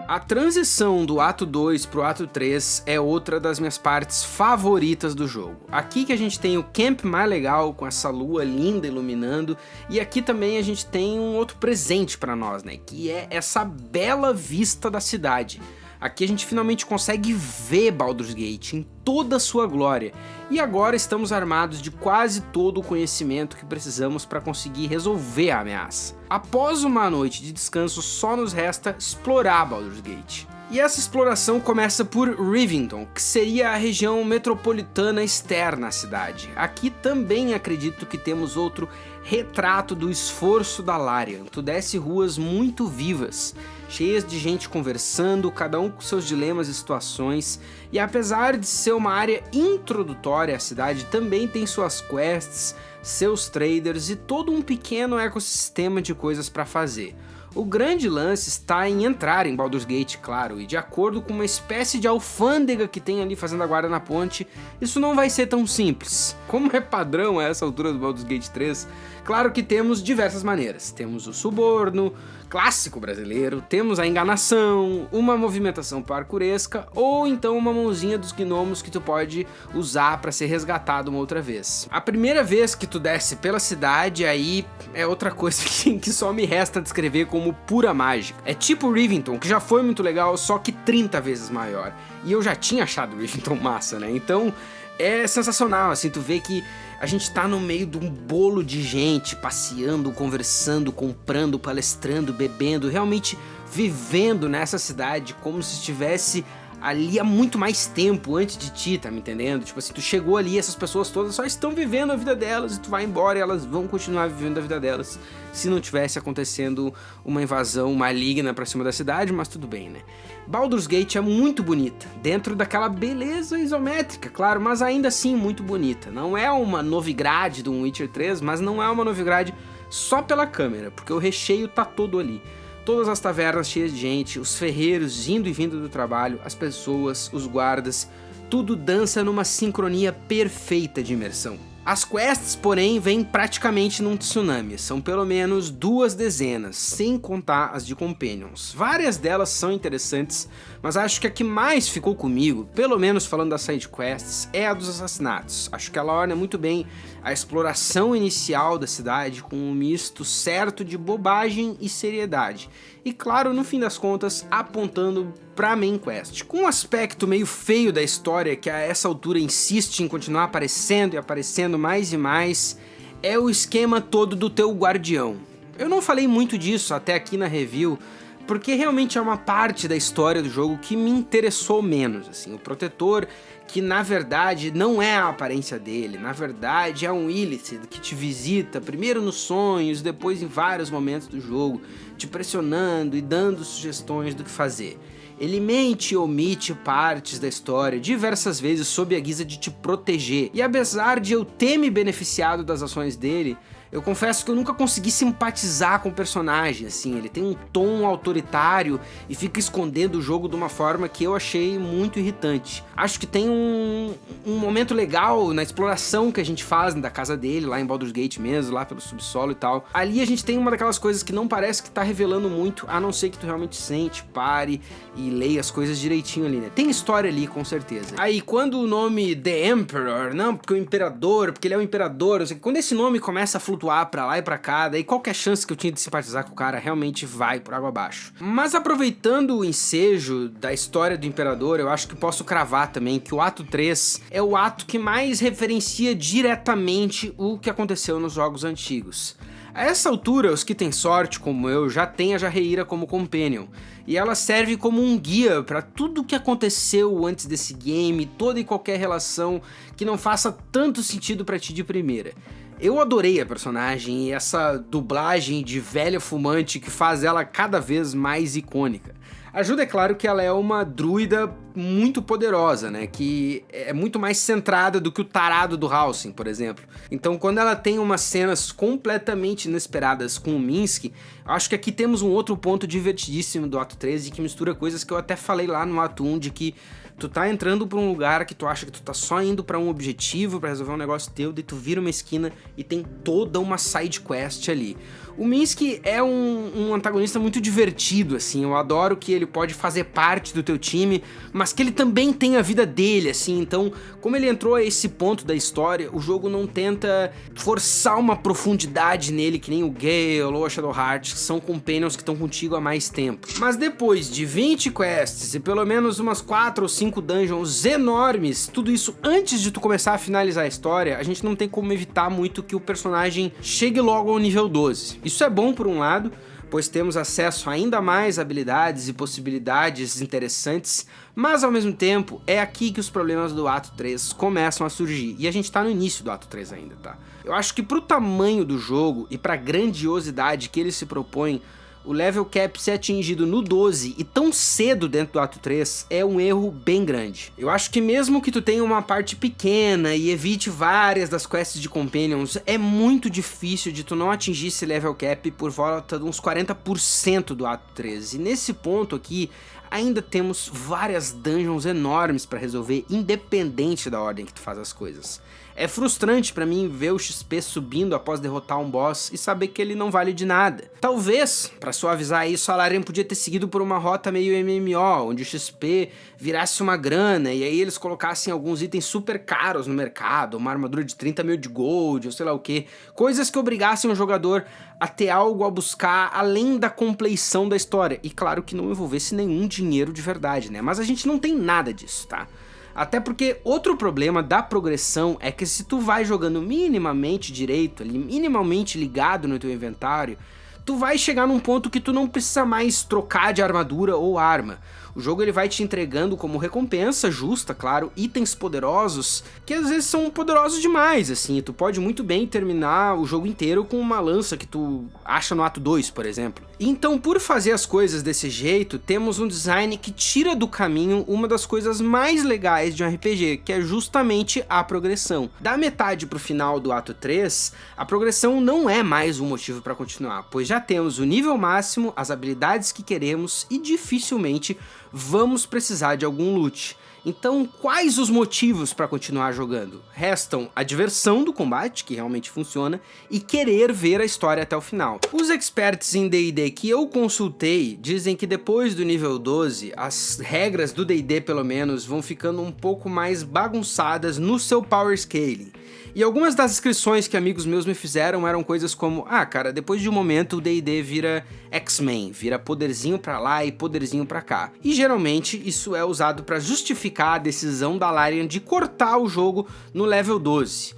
[SPEAKER 1] A transição do ato 2 pro ato 3 é outra das minhas partes favoritas do jogo. Aqui que a gente tem o camp mais legal, com essa lua linda iluminando, e aqui também a gente tem um outro presente para nós, né? Que é essa bela vista da cidade. Aqui a gente finalmente consegue ver Baldur's Gate em toda a sua glória, e agora estamos armados de quase todo o conhecimento que precisamos para conseguir resolver a ameaça. Após uma noite de descanso, só nos resta explorar Baldur's Gate. E essa exploração começa por Rivington, que seria a região metropolitana externa à cidade. Aqui também acredito que temos outro retrato do esforço da Larian. Tu desce ruas muito vivas, cheias de gente conversando, cada um com seus dilemas e situações, e apesar de ser uma área introdutória, a cidade também tem suas quests, seus traders e todo um pequeno ecossistema de coisas para fazer. O grande lance está em entrar em Baldur's Gate, claro, e de acordo com uma espécie de alfândega que tem ali fazendo a guarda na ponte, isso não vai ser tão simples. Como é padrão a essa altura do Baldur's Gate 3, claro que temos diversas maneiras. Temos o suborno, clássico brasileiro, temos a enganação, uma movimentação parkouresca, ou então uma mãozinha dos gnomos que tu pode usar para ser resgatado uma outra vez. A primeira vez que tu desce pela cidade, aí é outra coisa que só me resta descrever como pura mágica. É tipo Rivington, que já foi muito legal, só que 30 vezes maior. E eu já tinha achado Rivington massa, né? Então é sensacional, assim, tu vê que a gente tá no meio de um bolo de gente, passeando, conversando, comprando, palestrando, bebendo, realmente vivendo nessa cidade como se estivesse ali há muito mais tempo antes de ti, tá me entendendo? Tipo assim, tu chegou ali, essas pessoas todas só estão vivendo a vida delas e tu vai embora e elas vão continuar vivendo a vida delas se não tivesse acontecendo uma invasão maligna pra cima da cidade, mas tudo bem, né? Baldur's Gate é muito bonita, dentro daquela beleza isométrica, claro, mas ainda assim muito bonita. Não é uma Novigrad do Witcher 3, mas não é uma Novigrad só pela câmera, porque o recheio tá todo ali. Todas as tavernas cheias de gente, os ferreiros indo e vindo do trabalho, as pessoas, os guardas, tudo dança numa sincronia perfeita de imersão. As quests, porém, vêm praticamente num tsunami, são pelo menos 2 dezenas, sem contar as de Companions. Várias delas são interessantes, mas acho que a que mais ficou comigo, pelo menos falando das side quests, é a dos assassinatos. Acho que ela orna muito bem a exploração inicial da cidade com um misto certo de bobagem e seriedade. E claro, no fim das contas, apontando pra main quest. Com um aspecto meio feio da história, que a essa altura insiste em continuar aparecendo e aparecendo mais e mais, é o esquema todo do teu guardião. Eu não falei muito disso até aqui na review, porque realmente é uma parte da história do jogo que me interessou menos, assim, o protetor, que na verdade não é a aparência dele, na verdade é um Illithid que te visita primeiro nos sonhos, depois em vários momentos do jogo, te pressionando e dando sugestões do que fazer. Ele mente e omite partes da história diversas vezes sob a guisa de te proteger. E apesar de eu ter me beneficiado das ações dele, eu confesso que eu nunca consegui simpatizar com o personagem, assim, ele tem um tom autoritário e fica escondendo o jogo de uma forma que eu achei muito irritante. Acho que tem um momento legal na exploração que a gente faz da casa dele, lá em Baldur's Gate mesmo, lá pelo subsolo e tal. Ali a gente tem uma daquelas coisas que não parece que tá revelando muito, a não ser que tu realmente sente, pare e leia as coisas direitinho ali, né? Tem história ali, com certeza. Aí, quando o nome The Emperor, não, porque o Imperador, porque ele é o Imperador, não sei, quando esse nome começa a flutuar pra lá e pra cá, daí qualquer chance que eu tinha de simpatizar com o cara realmente vai por água abaixo. Mas aproveitando o ensejo da história do Imperador, eu acho que posso cravar também que o ato 3 é o ato que mais referencia diretamente o que aconteceu nos jogos antigos. A essa altura, os que têm sorte, como eu, já têm a Jaheira como companion, e ela serve como um guia para tudo o que aconteceu antes desse game, toda e qualquer relação que não faça tanto sentido para ti de primeira. Eu adorei a personagem e essa dublagem de velha fumante que faz ela cada vez mais icônica. Ajuda, é claro, que ela é uma druida muito poderosa, né, que é muito mais centrada do que o tarado do Halsin, por exemplo. Então, quando ela tem umas cenas completamente inesperadas com o Minsc, acho que aqui temos um outro ponto divertidíssimo do ato 13 que mistura coisas que eu até falei lá no ato 1, de que tu tá entrando pra um lugar que tu acha que tu tá só indo pra um objetivo, pra resolver um negócio teu, daí tu vira uma esquina e tem toda uma side quest ali. O Minsc é um antagonista muito divertido, assim, eu adoro que ele pode fazer parte do teu time, mas que ele também tem a vida dele, assim, então, como ele entrou a esse ponto da história, o jogo não tenta forçar uma profundidade nele, que nem o Gale ou a Shadowheart, que são companions que estão contigo há mais tempo. Mas depois de 20 quests e pelo menos umas 4 ou 5 dungeons enormes, tudo isso antes de tu começar a finalizar a história, a gente não tem como evitar muito que o personagem chegue logo ao nível 12. Isso é bom por um lado, pois temos acesso a ainda mais habilidades e possibilidades interessantes, mas ao mesmo tempo é aqui que os problemas do ato 3 começam a surgir, e a gente tá no início do ato 3 ainda, tá? Eu acho que pro tamanho do jogo e pra grandiosidade que ele se propõe, o level cap ser atingido no 12 e tão cedo dentro do ato 3 é um erro bem grande. Eu acho que mesmo que tu tenha uma parte pequena e evite várias das quests de companions, é muito difícil de tu não atingir esse level cap por volta de uns 40% do ato 13. E nesse ponto aqui, ainda temos várias dungeons enormes pra resolver, independente da ordem que tu faz as coisas. É frustrante pra mim ver o XP subindo após derrotar um boss e saber que ele não vale de nada. Talvez, pra suavizar isso, a Larian podia ter seguido por uma rota meio MMO, onde o XP virasse uma grana e aí eles colocassem alguns itens super caros no mercado, uma armadura de 30 mil de gold ou sei lá o que, coisas que obrigassem o jogador a ter algo a buscar além da compleição da história, e claro que não envolvesse nenhum dinheiro de verdade, né? Mas a gente não tem nada disso, tá? Até porque outro problema da progressão é que se tu vai jogando minimamente direito, ali, minimamente ligado no teu inventário, tu vai chegar num ponto que tu não precisa mais trocar de armadura ou arma. O jogo ele vai te entregando como recompensa justa, claro, itens poderosos, que às vezes são poderosos demais, assim, tu pode muito bem terminar o jogo inteiro com uma lança que tu acha no ato 2, por exemplo. Então, por fazer as coisas desse jeito, temos um design que tira do caminho uma das coisas mais legais de um RPG, que é justamente a progressão. Da metade pro final do ato 3, a progressão não é mais um motivo para continuar, pois já temos o nível máximo, as habilidades que queremos e dificilmente vamos precisar de algum loot. Então, quais os motivos para continuar jogando? Restam a diversão do combate, que realmente funciona, e querer ver a história até o final. Os experts em D&D que eu consultei dizem que depois do nível 12, as regras do D&D pelo menos vão ficando um pouco mais bagunçadas no seu power scaling. E algumas das descrições que amigos meus me fizeram eram coisas como: ah, cara, depois de um momento o D&D vira X-Men, vira poderzinho pra lá e poderzinho pra cá. E geralmente isso é usado pra justificar a decisão da Larian de cortar o jogo no level 12.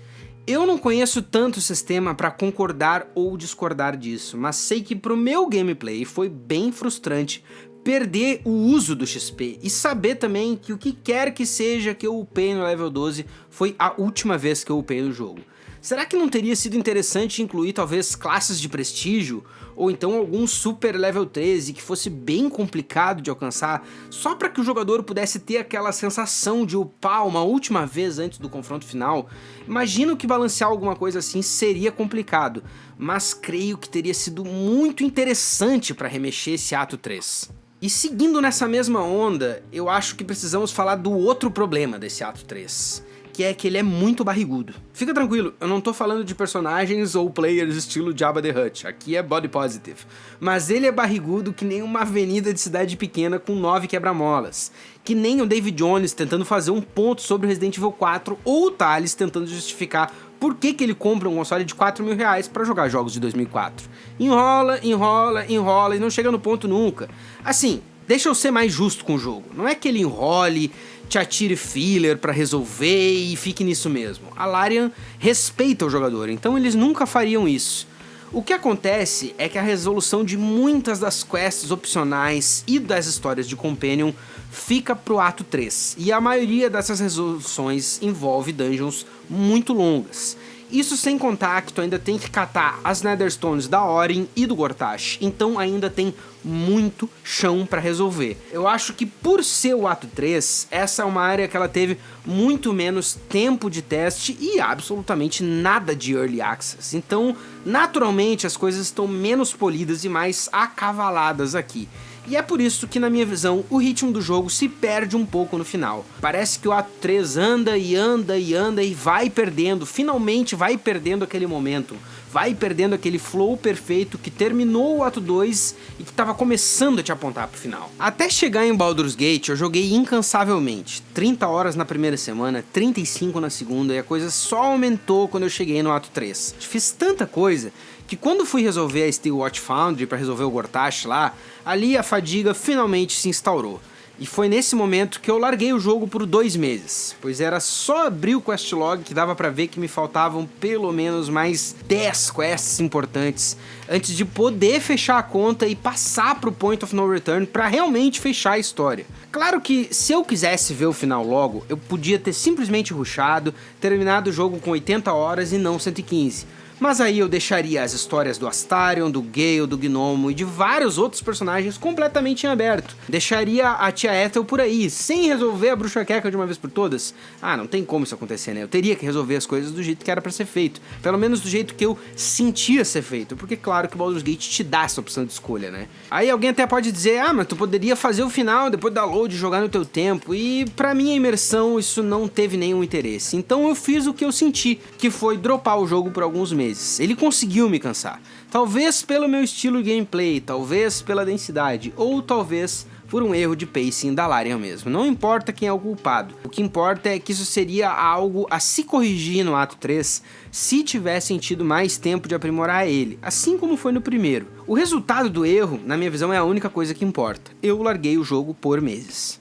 [SPEAKER 1] Eu não conheço tanto o sistema pra concordar ou discordar disso, mas sei que pro meu gameplay foi bem frustrante perder o uso do XP e saber também que o que quer que seja que eu upei no level 12 foi a última vez que eu upei no jogo. Será que não teria sido interessante incluir talvez classes de prestígio, ou então algum super level 13 que fosse bem complicado de alcançar, só para que o jogador pudesse ter aquela sensação de upar uma última vez antes do confronto final? Imagino que balancear alguma coisa assim seria complicado, mas creio que teria sido muito interessante para remexer esse ato 3. E seguindo nessa mesma onda, eu acho que precisamos falar do outro problema desse ato 3. Que é que ele é muito barrigudo. Fica tranquilo, eu não tô falando de personagens ou players estilo Jabba the Hutt, aqui é body positive. Mas ele é barrigudo que nem uma avenida de cidade pequena com 9 quebra-molas. Que nem o David Jones tentando fazer um ponto sobre Resident Evil 4 ou o Thales tentando justificar por que ele compra um console de R$4.000 pra jogar jogos de 2004. Enrola, enrola, enrola e não chega no ponto nunca. Assim, deixa eu ser mais justo com o jogo. Não é que ele enrole, te atire filler pra resolver e fique nisso mesmo. A Larian respeita o jogador, então eles nunca fariam isso. O que acontece é que a resolução de muitas das quests opcionais e das histórias de Companion fica pro ato 3, e a maioria dessas resoluções envolve dungeons muito longas. Isso sem contar que tu ainda tem que catar as Netherstones da Orin e do Gortash, então ainda tem muito chão pra resolver. Eu acho que por ser o ato 3, essa é uma área que ela teve muito menos tempo de teste e absolutamente nada de Early Access, então naturalmente as coisas estão menos polidas e mais acavaladas aqui. E é por isso que, na minha visão, o ritmo do jogo se perde um pouco no final. Parece que o ato 3 anda e anda e anda e vai perdendo, finalmente vai perdendo aquele momento, vai perdendo aquele flow perfeito que terminou o ato 2 e que estava começando a te apontar pro final. Até chegar em Baldur's Gate eu joguei incansavelmente, 30 horas na primeira semana, 35 na segunda, e a coisa só aumentou quando eu cheguei no ato 3. Fiz tanta coisa que quando fui resolver a Steel Watch Foundry para resolver o Gortash lá, ali a fadiga finalmente se instaurou. E foi nesse momento que eu larguei o jogo por 2 meses, pois era só abrir o questlog que dava pra ver que me faltavam pelo menos mais 10 quests importantes antes de poder fechar a conta e passar pro Point of No Return pra realmente fechar a história. Claro que se eu quisesse ver o final logo, eu podia ter simplesmente rushado, terminado o jogo com 80 horas e não 115. Mas aí eu deixaria as histórias do Astarion, do Gale, do Gnomo e de vários outros personagens completamente em aberto. Deixaria a tia Ethel por aí, sem resolver a Bruxa Queca de uma vez por todas. Ah, não tem como isso acontecer, né? Eu teria que resolver as coisas do jeito que era pra ser feito. Pelo menos do jeito que eu sentia ser feito. Porque claro que Baldur's Gate te dá essa opção de escolha, né? Aí alguém até pode dizer, ah, mas tu poderia fazer o final, depois da load, jogar no teu tempo. E pra minha imersão isso não teve nenhum interesse. Então eu fiz o que eu senti, que foi dropar o jogo por alguns meses. Ele conseguiu me cansar, talvez pelo meu estilo de gameplay, talvez pela densidade, ou talvez por um erro de pacing da Larian mesmo. Não importa quem é o culpado, o que importa é que isso seria algo a se corrigir no ato 3 se tivessem tido mais tempo de aprimorar ele, assim como foi no primeiro. O resultado do erro, na minha visão, é a única coisa que importa. Eu larguei o jogo por meses.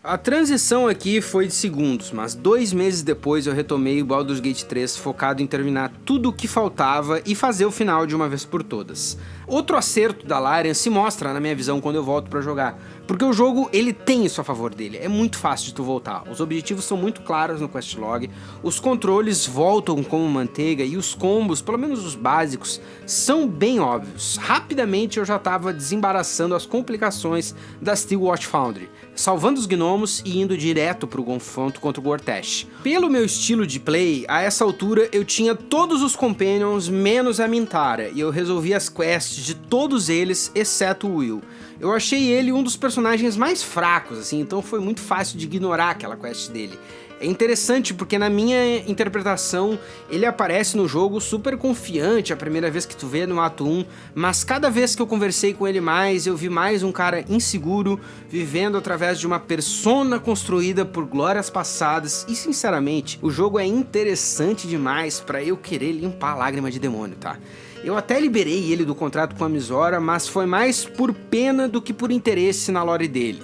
[SPEAKER 1] A transição aqui foi de segundos, mas 2 meses depois eu retomei o Baldur's Gate 3 focado em terminar tudo o que faltava e fazer o final de uma vez por todas. Outro acerto da Larian se mostra na minha visão quando eu volto pra jogar, porque o jogo ele tem isso a favor dele, é muito fácil de tu voltar, os objetivos são muito claros no questlog, os controles voltam como manteiga e os combos, pelo menos os básicos, são bem óbvios. Rapidamente eu já estava desembaraçando as complicações da Steel Watch Foundry, salvando os gnomos e indo direto pro confronto contra o Gortash. Pelo meu estilo de play, a essa altura eu tinha todos os companions menos a Mintara, e eu resolvi as quests de todos eles, exceto o Will. Eu achei ele um dos personagens mais fracos, assim, então foi muito fácil de ignorar aquela quest dele. É interessante porque na minha interpretação ele aparece no jogo super confiante a primeira vez que tu vê no ato 1, mas cada vez que eu conversei com ele mais, eu vi mais um cara inseguro, vivendo através de uma persona construída por glórias passadas, e sinceramente, o jogo é interessante demais pra eu querer limpar a lágrima de demônio, tá? Eu até liberei ele do contrato com a Mizora, mas foi mais por pena do que por interesse na lore dele.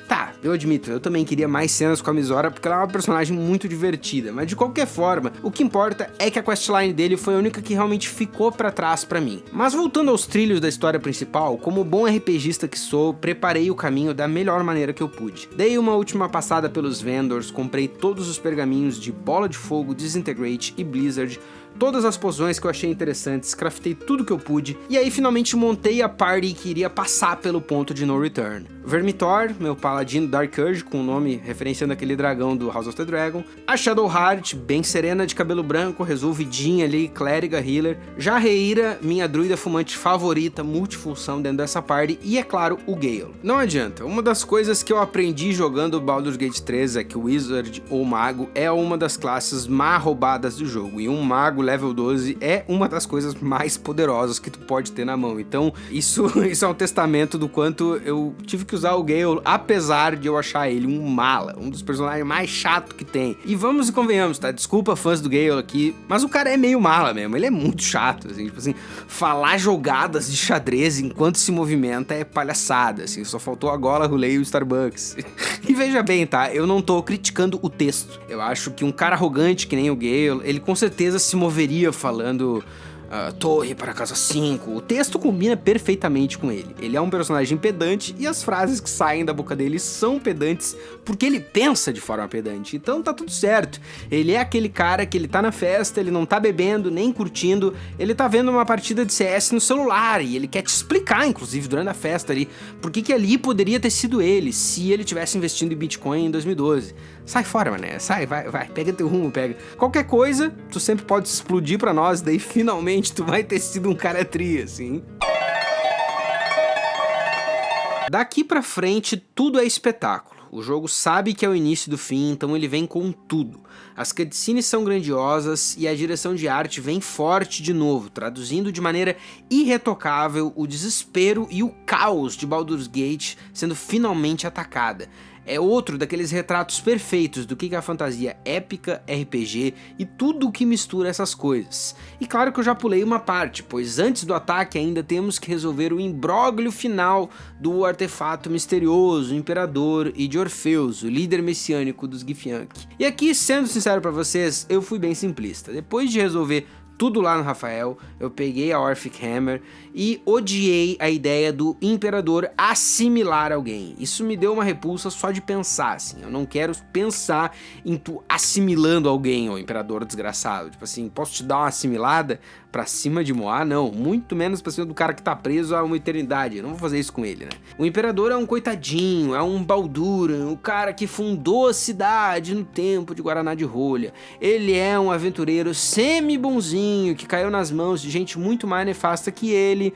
[SPEAKER 1] Tá, eu admito, eu também queria mais cenas com a Mizora porque ela é uma personagem muito divertida, mas de qualquer forma, o que importa é que a questline dele foi a única que realmente ficou pra trás pra mim. Mas voltando aos trilhos da história principal, como bom RPGista que sou, preparei o caminho da melhor maneira que eu pude. Dei uma última passada pelos vendors, comprei todos os pergaminhos de Bola de Fogo, Disintegrate e Blizzard, todas as poções que eu achei interessantes, craftei tudo que eu pude, e aí finalmente montei a party que iria passar pelo ponto de no return. Vermithor, meu paladino Dark Urge, com o nome referenciando aquele dragão do House of the Dragon. A Shadowheart, bem serena, de cabelo branco, resolvidinha ali, clériga, healer. Já a Reira, minha druida fumante favorita, multifunção dentro dessa party. E é claro, o Gale. Não adianta, uma das coisas que eu aprendi jogando Baldur's Gate 3 é que o Wizard ou Mago é uma das classes mais roubadas do jogo. E um Mago level 12 é uma das coisas mais poderosas que tu pode ter na mão. Então, isso é um testamento do quanto eu tive que usar o Gale, apesar de eu achar ele um mala, um dos personagens mais chatos que tem. E vamos e convenhamos, tá? Desculpa fãs do Gale aqui, mas o cara é meio mala mesmo, ele é muito chato, assim, tipo assim, falar jogadas de xadrez enquanto se movimenta é palhaçada, assim, só faltou a gola, rolei e o Starbucks. E veja bem, tá? Eu não tô criticando o texto. Eu acho que um cara arrogante que nem o Gale, ele com certeza se moveria falando torre para casa 5. O texto combina perfeitamente com ele. Ele é um personagem pedante e as frases que saem da boca dele são pedantes porque ele pensa de forma pedante. Então tá tudo certo. Ele é aquele cara que ele tá na festa, ele não tá bebendo nem curtindo, ele tá vendo uma partida de CS no celular e ele quer te explicar, inclusive durante a festa ali, por que ali poderia ter sido ele se ele tivesse investindo em Bitcoin em 2012. Sai fora, mané. Sai, vai, pega teu rumo, pega. Qualquer coisa, tu sempre pode se explodir pra nós, daí finalmente tu vai ter sido um cara tri, assim. Daqui pra frente, tudo é espetáculo. O jogo sabe que é o início do fim, então ele vem com tudo. As cutscenes são grandiosas e a direção de arte vem forte de novo, traduzindo de maneira irretocável o desespero e o caos de Baldur's Gate sendo finalmente atacada. É outro daqueles retratos perfeitos do que é a fantasia épica, RPG e tudo o que mistura essas coisas. E claro que eu já pulei uma parte, pois antes do ataque ainda temos que resolver o imbróglio final do artefato misterioso, Imperador e de Orfeus, o líder messiânico dos Githyanki. E aqui, sendo sincero pra vocês, eu fui bem simplista. Depois de resolver tudo lá no Rafael, eu peguei a Orphic Hammer e odiei a ideia do Imperador assimilar alguém. Isso me deu uma repulsa só de pensar, assim. Eu não quero pensar em tu assimilando alguém, ô Imperador desgraçado. Tipo assim, posso te dar uma assimilada pra cima de Moá? Não, muito menos pra cima do cara que tá preso há uma eternidade. Eu não vou fazer isso com ele, né? O Imperador é um coitadinho, é um Balduran, o cara que fundou a cidade no tempo de Guaraná de Rolha. Ele é um aventureiro semi-bonzinho, que caiu nas mãos de gente muito mais nefasta que ele,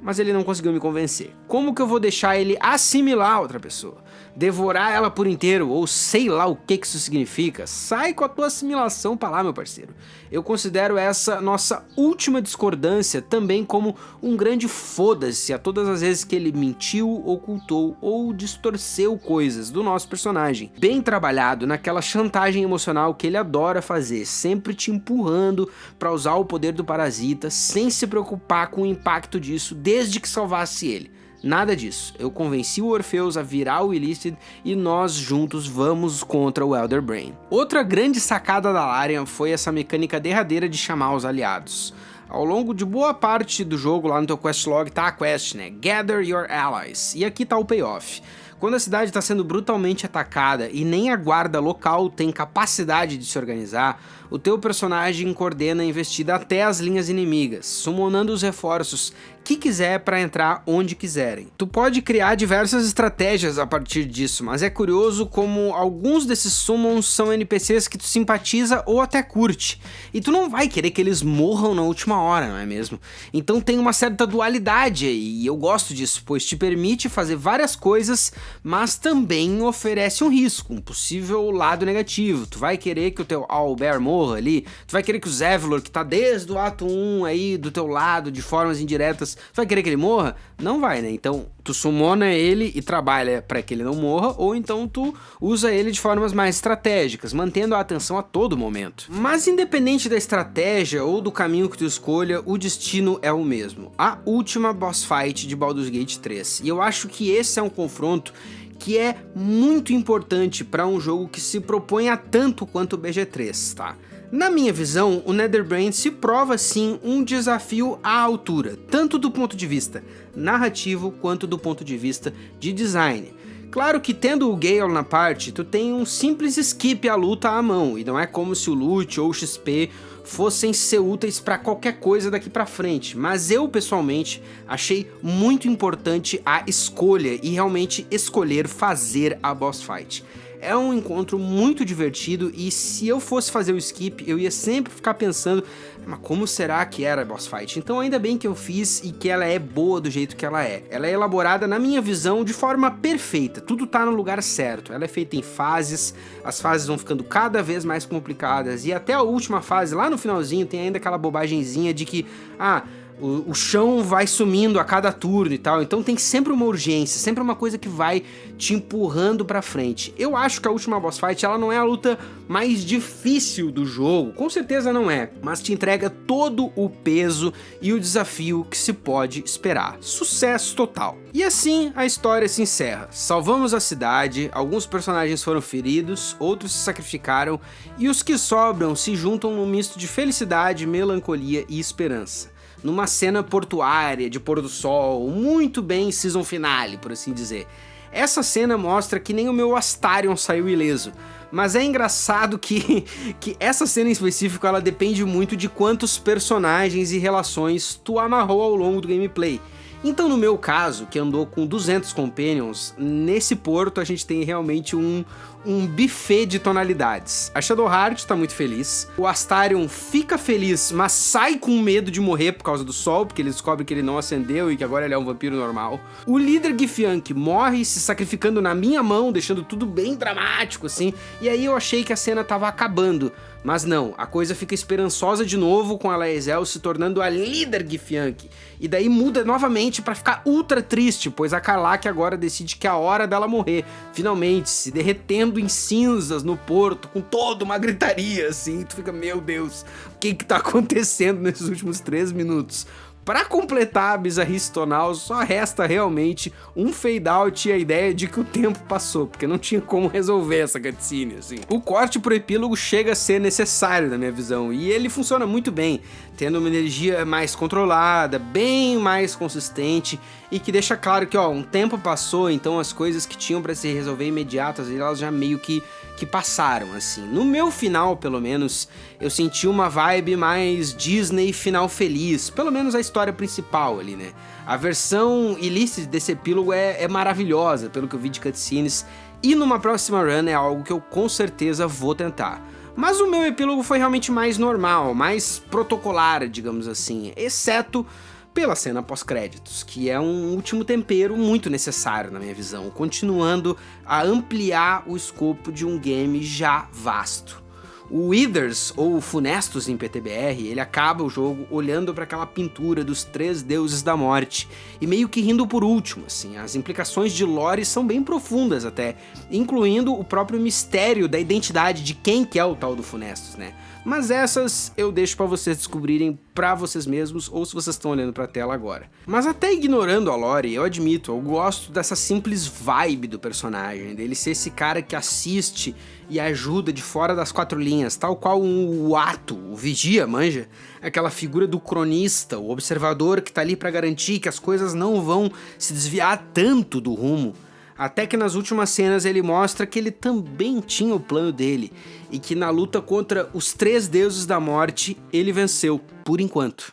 [SPEAKER 1] mas ele não conseguiu me convencer. Como que eu vou deixar ele assimilar outra pessoa? Devorar ela por inteiro, ou sei lá o que isso significa? Sai com a tua assimilação pra lá, meu parceiro. Eu considero essa nossa última discordância também como um grande foda-se a todas as vezes que ele mentiu, ocultou ou distorceu coisas do nosso personagem. Bem trabalhado naquela chantagem emocional que ele adora fazer, sempre te empurrando pra usar o poder do parasita, sem se preocupar com o impacto disso, desde que salvasse ele. Nada disso. Eu convenci o Orfeus a virar o Illicid e nós juntos vamos contra o Elder Brain. Outra grande sacada da Larian foi essa mecânica derradeira de chamar os aliados. Ao longo de boa parte do jogo, lá no teu questlog tá a quest, né? Gather your allies. E aqui tá o payoff. Quando a cidade está sendo brutalmente atacada e nem a guarda local tem capacidade de se organizar, o teu personagem coordena a investida até as linhas inimigas, summonando os reforços que quiser para entrar onde quiserem. Tu pode criar diversas estratégias a partir disso, mas é curioso como alguns desses summons são NPCs que tu simpatiza ou até curte, e tu não vai querer que eles morram na última hora, não é mesmo? Então tem uma certa dualidade aí, e eu gosto disso, pois te permite fazer várias coisas, mas também oferece um risco, um possível lado negativo. Tu vai querer que o teu Owlbear morra ali, tu vai querer que o Zevlor, que tá desde o ato 1 aí do teu lado, de formas indiretas, tu vai querer que ele morra? Não vai, né? Então tu summona ele e trabalha para que ele não morra, ou então tu usa ele de formas mais estratégicas, mantendo a atenção a todo momento. Mas independente da estratégia ou do caminho que tu escolha, o destino é o mesmo. A última boss fight de Baldur's Gate 3. E eu acho que esse é um confronto que é muito importante para um jogo que se propõe a tanto quanto o BG3, tá? Na minha visão, o Netherbrand se prova sim um desafio à altura, tanto do ponto de vista narrativo quanto do ponto de vista de design. Claro que tendo o Gale na parte, tu tem um simples skip à luta à mão, e não é como se o loot ou o XP fossem ser úteis para qualquer coisa daqui para frente, mas eu pessoalmente achei muito importante a escolha e realmente escolher fazer a boss fight. É um encontro muito divertido e se eu fosse fazer o skip, eu ia sempre ficar pensando, mas como será que era a boss fight? Então ainda bem que eu fiz e que ela é boa do jeito que ela é. Ela é elaborada, na minha visão, de forma perfeita, tudo tá no lugar certo. Ela é feita em fases, as fases vão ficando cada vez mais complicadas e até a última fase, lá no finalzinho, tem ainda aquela bobagenzinha de que, o chão vai sumindo a cada turno e tal, então tem sempre uma urgência, sempre uma coisa que vai te empurrando pra frente. Eu acho que a última boss fight, ela não é a luta mais difícil do jogo, com certeza não é, mas te entrega todo o peso e o desafio que se pode esperar. Sucesso total. E assim a história se encerra. Salvamos a cidade, alguns personagens foram feridos, outros se sacrificaram, e os que sobram se juntam num misto de felicidade, melancolia e esperança. Numa cena portuária, de pôr do sol, muito bem season finale, por assim dizer. Essa cena mostra que nem o meu Astarion saiu ileso, mas é engraçado que essa cena em específico ela depende muito de quantos personagens e relações tu amarrou ao longo do gameplay. Então no meu caso, que andou com 200 companions, nesse porto a gente tem realmente um buffet de tonalidades. A Shadowheart tá muito feliz, o Astarion fica feliz, mas sai com medo de morrer por causa do sol, porque ele descobre que ele não acendeu e que agora ele é um vampiro normal. O líder Githyanki morre se sacrificando na minha mão, deixando tudo bem dramático assim, e aí eu achei que a cena tava acabando. Mas não, a coisa fica esperançosa de novo com a Lae'zel se tornando a líder Githyanki. E daí muda novamente pra ficar ultra triste, pois a Karlach agora decide que é a hora dela morrer. Finalmente, se derretendo em cinzas no porto, com toda uma gritaria assim. Tu fica, meu Deus, o que tá acontecendo nesses últimos 3 minutos? Pra completar a bizarrice tonal, só resta realmente um fade out e a ideia de que o tempo passou, porque não tinha como resolver essa cutscene, assim. O corte pro epílogo chega a ser necessário, na minha visão, e ele funciona muito bem, tendo uma energia mais controlada, bem mais consistente, e que deixa claro que, um tempo passou, então as coisas que tinham pra se resolver imediatas, elas já meio que passaram, assim. No meu final, pelo menos, eu senti uma vibe mais Disney final feliz, pelo menos a história principal ali, né? A versão ilícita desse epílogo é maravilhosa, pelo que eu vi de cutscenes, e numa próxima run é algo que eu com certeza vou tentar. Mas o meu epílogo foi realmente mais normal, mais protocolar, digamos assim, exceto pela cena pós-créditos, que é um último tempero muito necessário na minha visão, continuando a ampliar o escopo de um game já vasto. O Withers, ou Funestos em PTBR, ele acaba o jogo olhando para aquela pintura dos 3 deuses da morte e meio que rindo por último, assim. As implicações de lore são bem profundas até, incluindo o próprio mistério da identidade de quem que é o tal do Funestos, né? Mas essas eu deixo pra vocês descobrirem pra vocês mesmos, ou se vocês estão olhando pra tela agora. Mas até ignorando a lore, eu admito, eu gosto dessa simples vibe do personagem, dele ser esse cara que assiste e ajuda de fora das 4 linhas, tal qual o Ato, o vigia, manja? Aquela figura do cronista, o observador que tá ali pra garantir que as coisas não vão se desviar tanto do rumo. Até que nas últimas cenas ele mostra que ele também tinha o plano dele, e que na luta contra os 3 deuses da morte, ele venceu, por enquanto.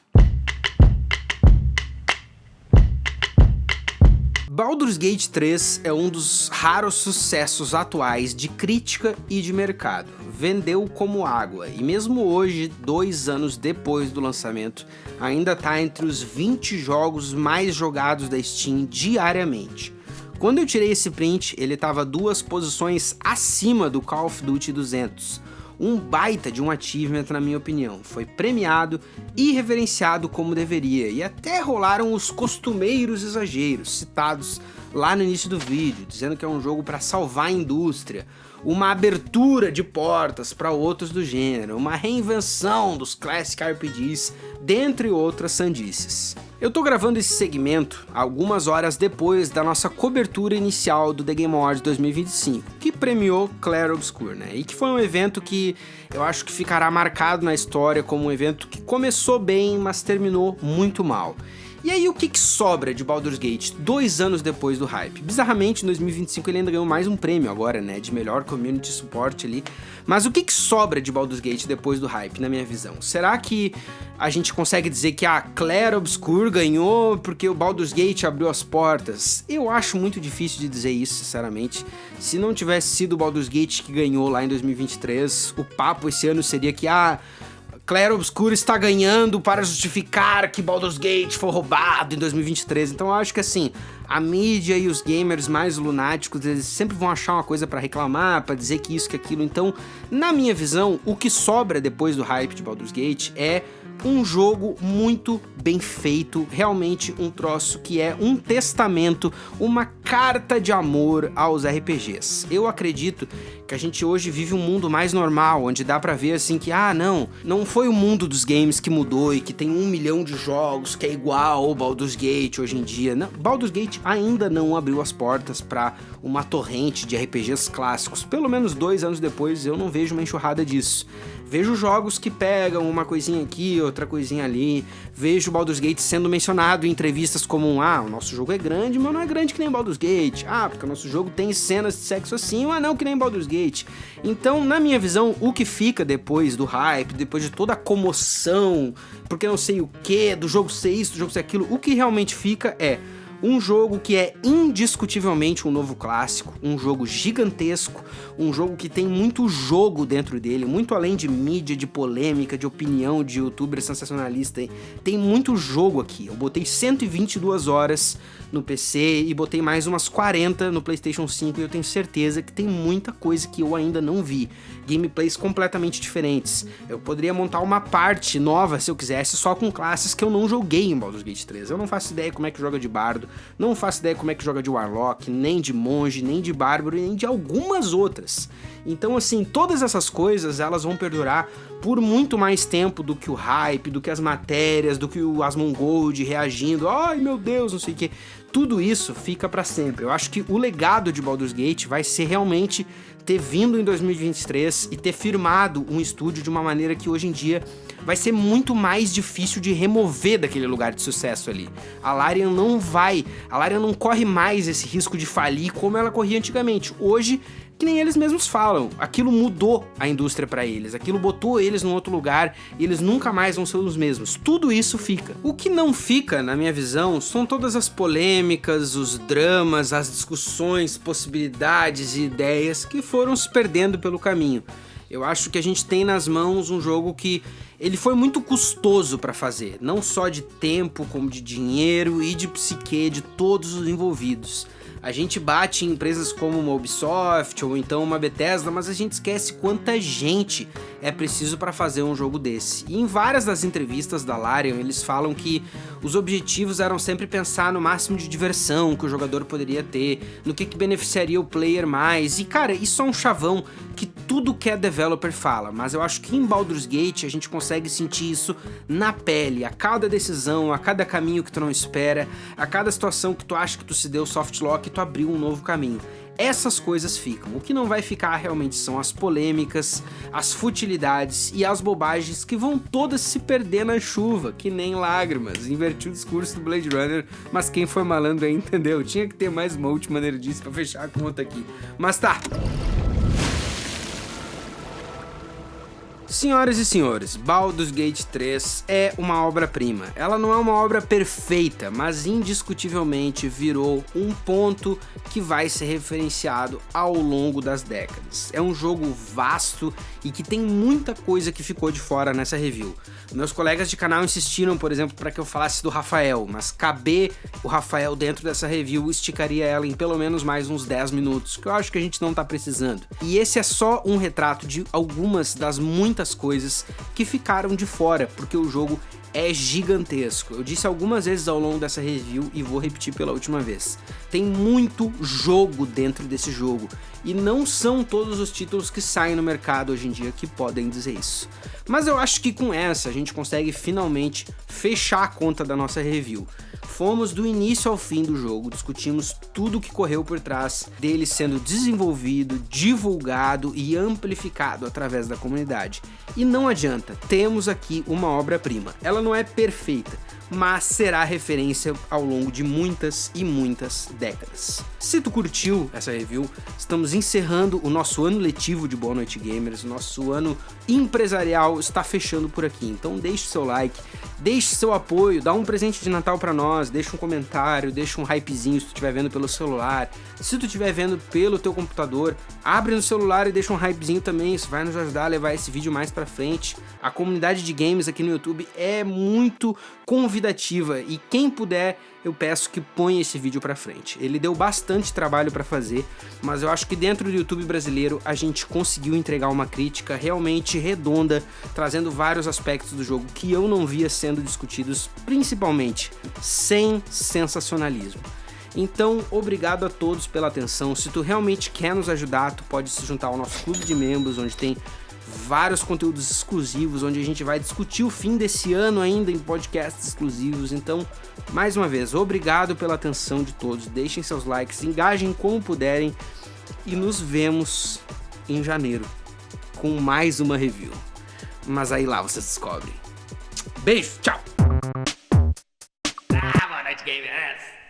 [SPEAKER 1] Baldur's Gate 3 é um dos raros sucessos atuais de crítica e de mercado. Vendeu como água, e mesmo hoje, 2 anos depois do lançamento, ainda está entre os 20 jogos mais jogados da Steam diariamente. Quando eu tirei esse print, ele estava 2 posições acima do Call of Duty 200. Um baita de um achievement na minha opinião. Foi premiado e reverenciado como deveria, e até rolaram os costumeiros exageros citados lá no início do vídeo, dizendo que é um jogo para salvar a indústria, uma abertura de portas para outros do gênero, uma reinvenção dos Classic RPGs, dentre outras sandices. Eu tô gravando esse segmento algumas horas depois da nossa cobertura inicial do The Game Awards 2025, que premiou Clair Obscur, né? E que foi um evento que eu acho que ficará marcado na história como um evento que começou bem, mas terminou muito mal. E aí o que sobra de Baldur's Gate 2 anos depois do hype? Bizarramente, em 2025 ele ainda ganhou mais um prêmio agora, né, de melhor community support ali. Mas o que sobra de Baldur's Gate depois do hype, na minha visão? Será que a gente consegue dizer que a Clair Obscur ganhou porque o Baldur's Gate abriu as portas? Eu acho muito difícil de dizer isso, sinceramente. Se não tivesse sido o Baldur's Gate que ganhou lá em 2023, o papo esse ano seria que Clair Obscur está ganhando para justificar que Baldur's Gate foi roubado em 2023. Então eu acho que assim, a mídia e os gamers mais lunáticos, eles sempre vão achar uma coisa para reclamar, para dizer que isso, que aquilo. Então, na minha visão, o que sobra depois do hype de Baldur's Gate é um jogo muito bem feito, realmente um troço que é um testamento, uma carta de amor aos RPGs. Eu acredito que a gente hoje vive um mundo mais normal, onde dá pra ver assim que, não foi o mundo dos games que mudou e que tem 1 milhão de jogos que é igual ao Baldur's Gate hoje em dia. Não, Baldur's Gate ainda não abriu as portas pra uma torrente de RPGs clássicos. Pelo menos 2 anos depois eu não vejo uma enxurrada disso. Vejo jogos que pegam uma coisinha aqui, outra coisinha ali. Vejo Baldur's Gate sendo mencionado em entrevistas como o nosso jogo é grande, mas não é grande que nem Baldur's Gate. Porque o nosso jogo tem cenas de sexo assim, mas não que nem Baldur's Gate. Então, na minha visão, o que fica depois do hype, depois de toda a comoção, porque não sei o que, do jogo ser isso, do jogo ser aquilo, o que realmente fica é um jogo que é indiscutivelmente um novo clássico, um jogo gigantesco, um jogo que tem muito jogo dentro dele, muito além de mídia, de polêmica, de opinião, de youtuber sensacionalista, tem muito jogo aqui. Eu botei 122 horas no PC e botei mais umas 40 no PlayStation 5 e eu tenho certeza que tem muita coisa que eu ainda não vi. Gameplays completamente diferentes. Eu poderia montar uma parte nova, se eu quisesse, só com classes que eu não joguei em Baldur's Gate 3. Eu não faço ideia como é que joga de bardo, não faço ideia como é que joga de Warlock, nem de monge, nem de bárbaro, nem de algumas outras. Então, assim, todas essas coisas, elas vão perdurar por muito mais tempo do que o hype, do que as matérias, do que o Asmongold reagindo, ai meu Deus, não sei o que. Tudo isso fica pra sempre. Eu acho que o legado de Baldur's Gate vai ser realmente ter vindo em 2023 e ter firmado um estúdio de uma maneira que hoje em dia vai ser muito mais difícil de remover daquele lugar de sucesso ali. A Larian não corre mais esse risco de falir como ela corria antigamente. Hoje, que nem eles mesmos falam, aquilo mudou a indústria pra eles, aquilo botou eles num outro lugar e eles nunca mais vão ser os mesmos. Tudo isso fica. O que não fica, na minha visão, são todas as polêmicas, os dramas, as discussões, possibilidades e ideias que foram se perdendo pelo caminho. Eu acho que a gente tem nas mãos um jogo que ele foi muito custoso para fazer, não só de tempo, como de dinheiro e de psique de todos os envolvidos. A gente bate em empresas como uma Ubisoft ou então uma Bethesda, mas a gente esquece quanta gente é preciso para fazer um jogo desse. E em várias das entrevistas da Larian, eles falam que os objetivos eram sempre pensar no máximo de diversão que o jogador poderia ter, no que beneficiaria o player mais. E cara, isso é um chavão que tudo que é developer fala, mas eu acho que em Baldur's Gate a gente consegue sentir isso na pele, a cada decisão, a cada caminho que tu não espera, a cada situação que tu acha que tu se deu soft lock, tu abriu um novo caminho. Essas coisas ficam. O que não vai ficar realmente são as polêmicas, as futilidades e as bobagens que vão todas se perder na chuva, que nem lágrimas. Inverti o discurso do Blade Runner, mas quem foi malandro aí entendeu. Tinha que ter mais uma última maneira disso pra fechar a conta aqui. Mas tá. Senhoras e senhores, Baldur's Gate 3 é uma obra-prima. Ela não é uma obra perfeita, mas indiscutivelmente virou um ponto que vai ser referenciado ao longo das décadas. É um jogo vasto e que tem muita coisa que ficou de fora nessa review. Meus colegas de canal insistiram, por exemplo, para que eu falasse do Rafael, mas caber o Rafael dentro dessa review esticaria ela em pelo menos mais uns 10 minutos, que eu acho que a gente não tá precisando. E esse é só um retrato de algumas das muitas muitas coisas que ficaram de fora, porque o jogo é gigantesco. Eu disse algumas vezes ao longo dessa review e vou repetir pela última vez. Tem muito jogo dentro desse jogo, e não são todos os títulos que saem no mercado hoje em dia que podem dizer isso. Mas eu acho que com essa a gente consegue finalmente fechar a conta da nossa review. Fomos do início ao fim do jogo, discutimos tudo o que correu por trás dele sendo desenvolvido, divulgado e amplificado através da comunidade. E não adianta, temos aqui uma obra-prima. Ela não é perfeita, mas será referência ao longo de muitas e muitas décadas. Se tu curtiu essa review, estamos encerrando o nosso ano letivo de Boa Noite Gamers, o nosso ano empresarial está fechando por aqui, então deixe seu like, deixe seu apoio, dá um presente de Natal pra nós, deixa um comentário, deixa um hypezinho se tu estiver vendo pelo celular, se tu estiver vendo pelo teu computador, abre no celular e deixa um hypezinho também, isso vai nos ajudar a levar esse vídeo mais pra frente. A comunidade de games aqui no YouTube é muito convidativa e quem puder, eu peço que ponha esse vídeo pra frente. Ele deu bastante trabalho pra fazer, mas eu acho que dentro do YouTube brasileiro a gente conseguiu entregar uma crítica realmente redonda, trazendo vários aspectos do jogo que eu não via sendo discutidos, principalmente sem sensacionalismo. Então, obrigado a todos pela atenção. Se tu realmente quer nos ajudar, tu pode se juntar ao nosso clube de membros, onde tem vários conteúdos exclusivos, onde a gente vai discutir o fim desse ano ainda em podcasts exclusivos. Então, mais uma vez, obrigado pela atenção de todos. Deixem seus likes, engajem como puderem e nos vemos em janeiro com mais uma review. Mas aí lá você descobre. Beijo, tchau!
[SPEAKER 3] Boa noite, gamers!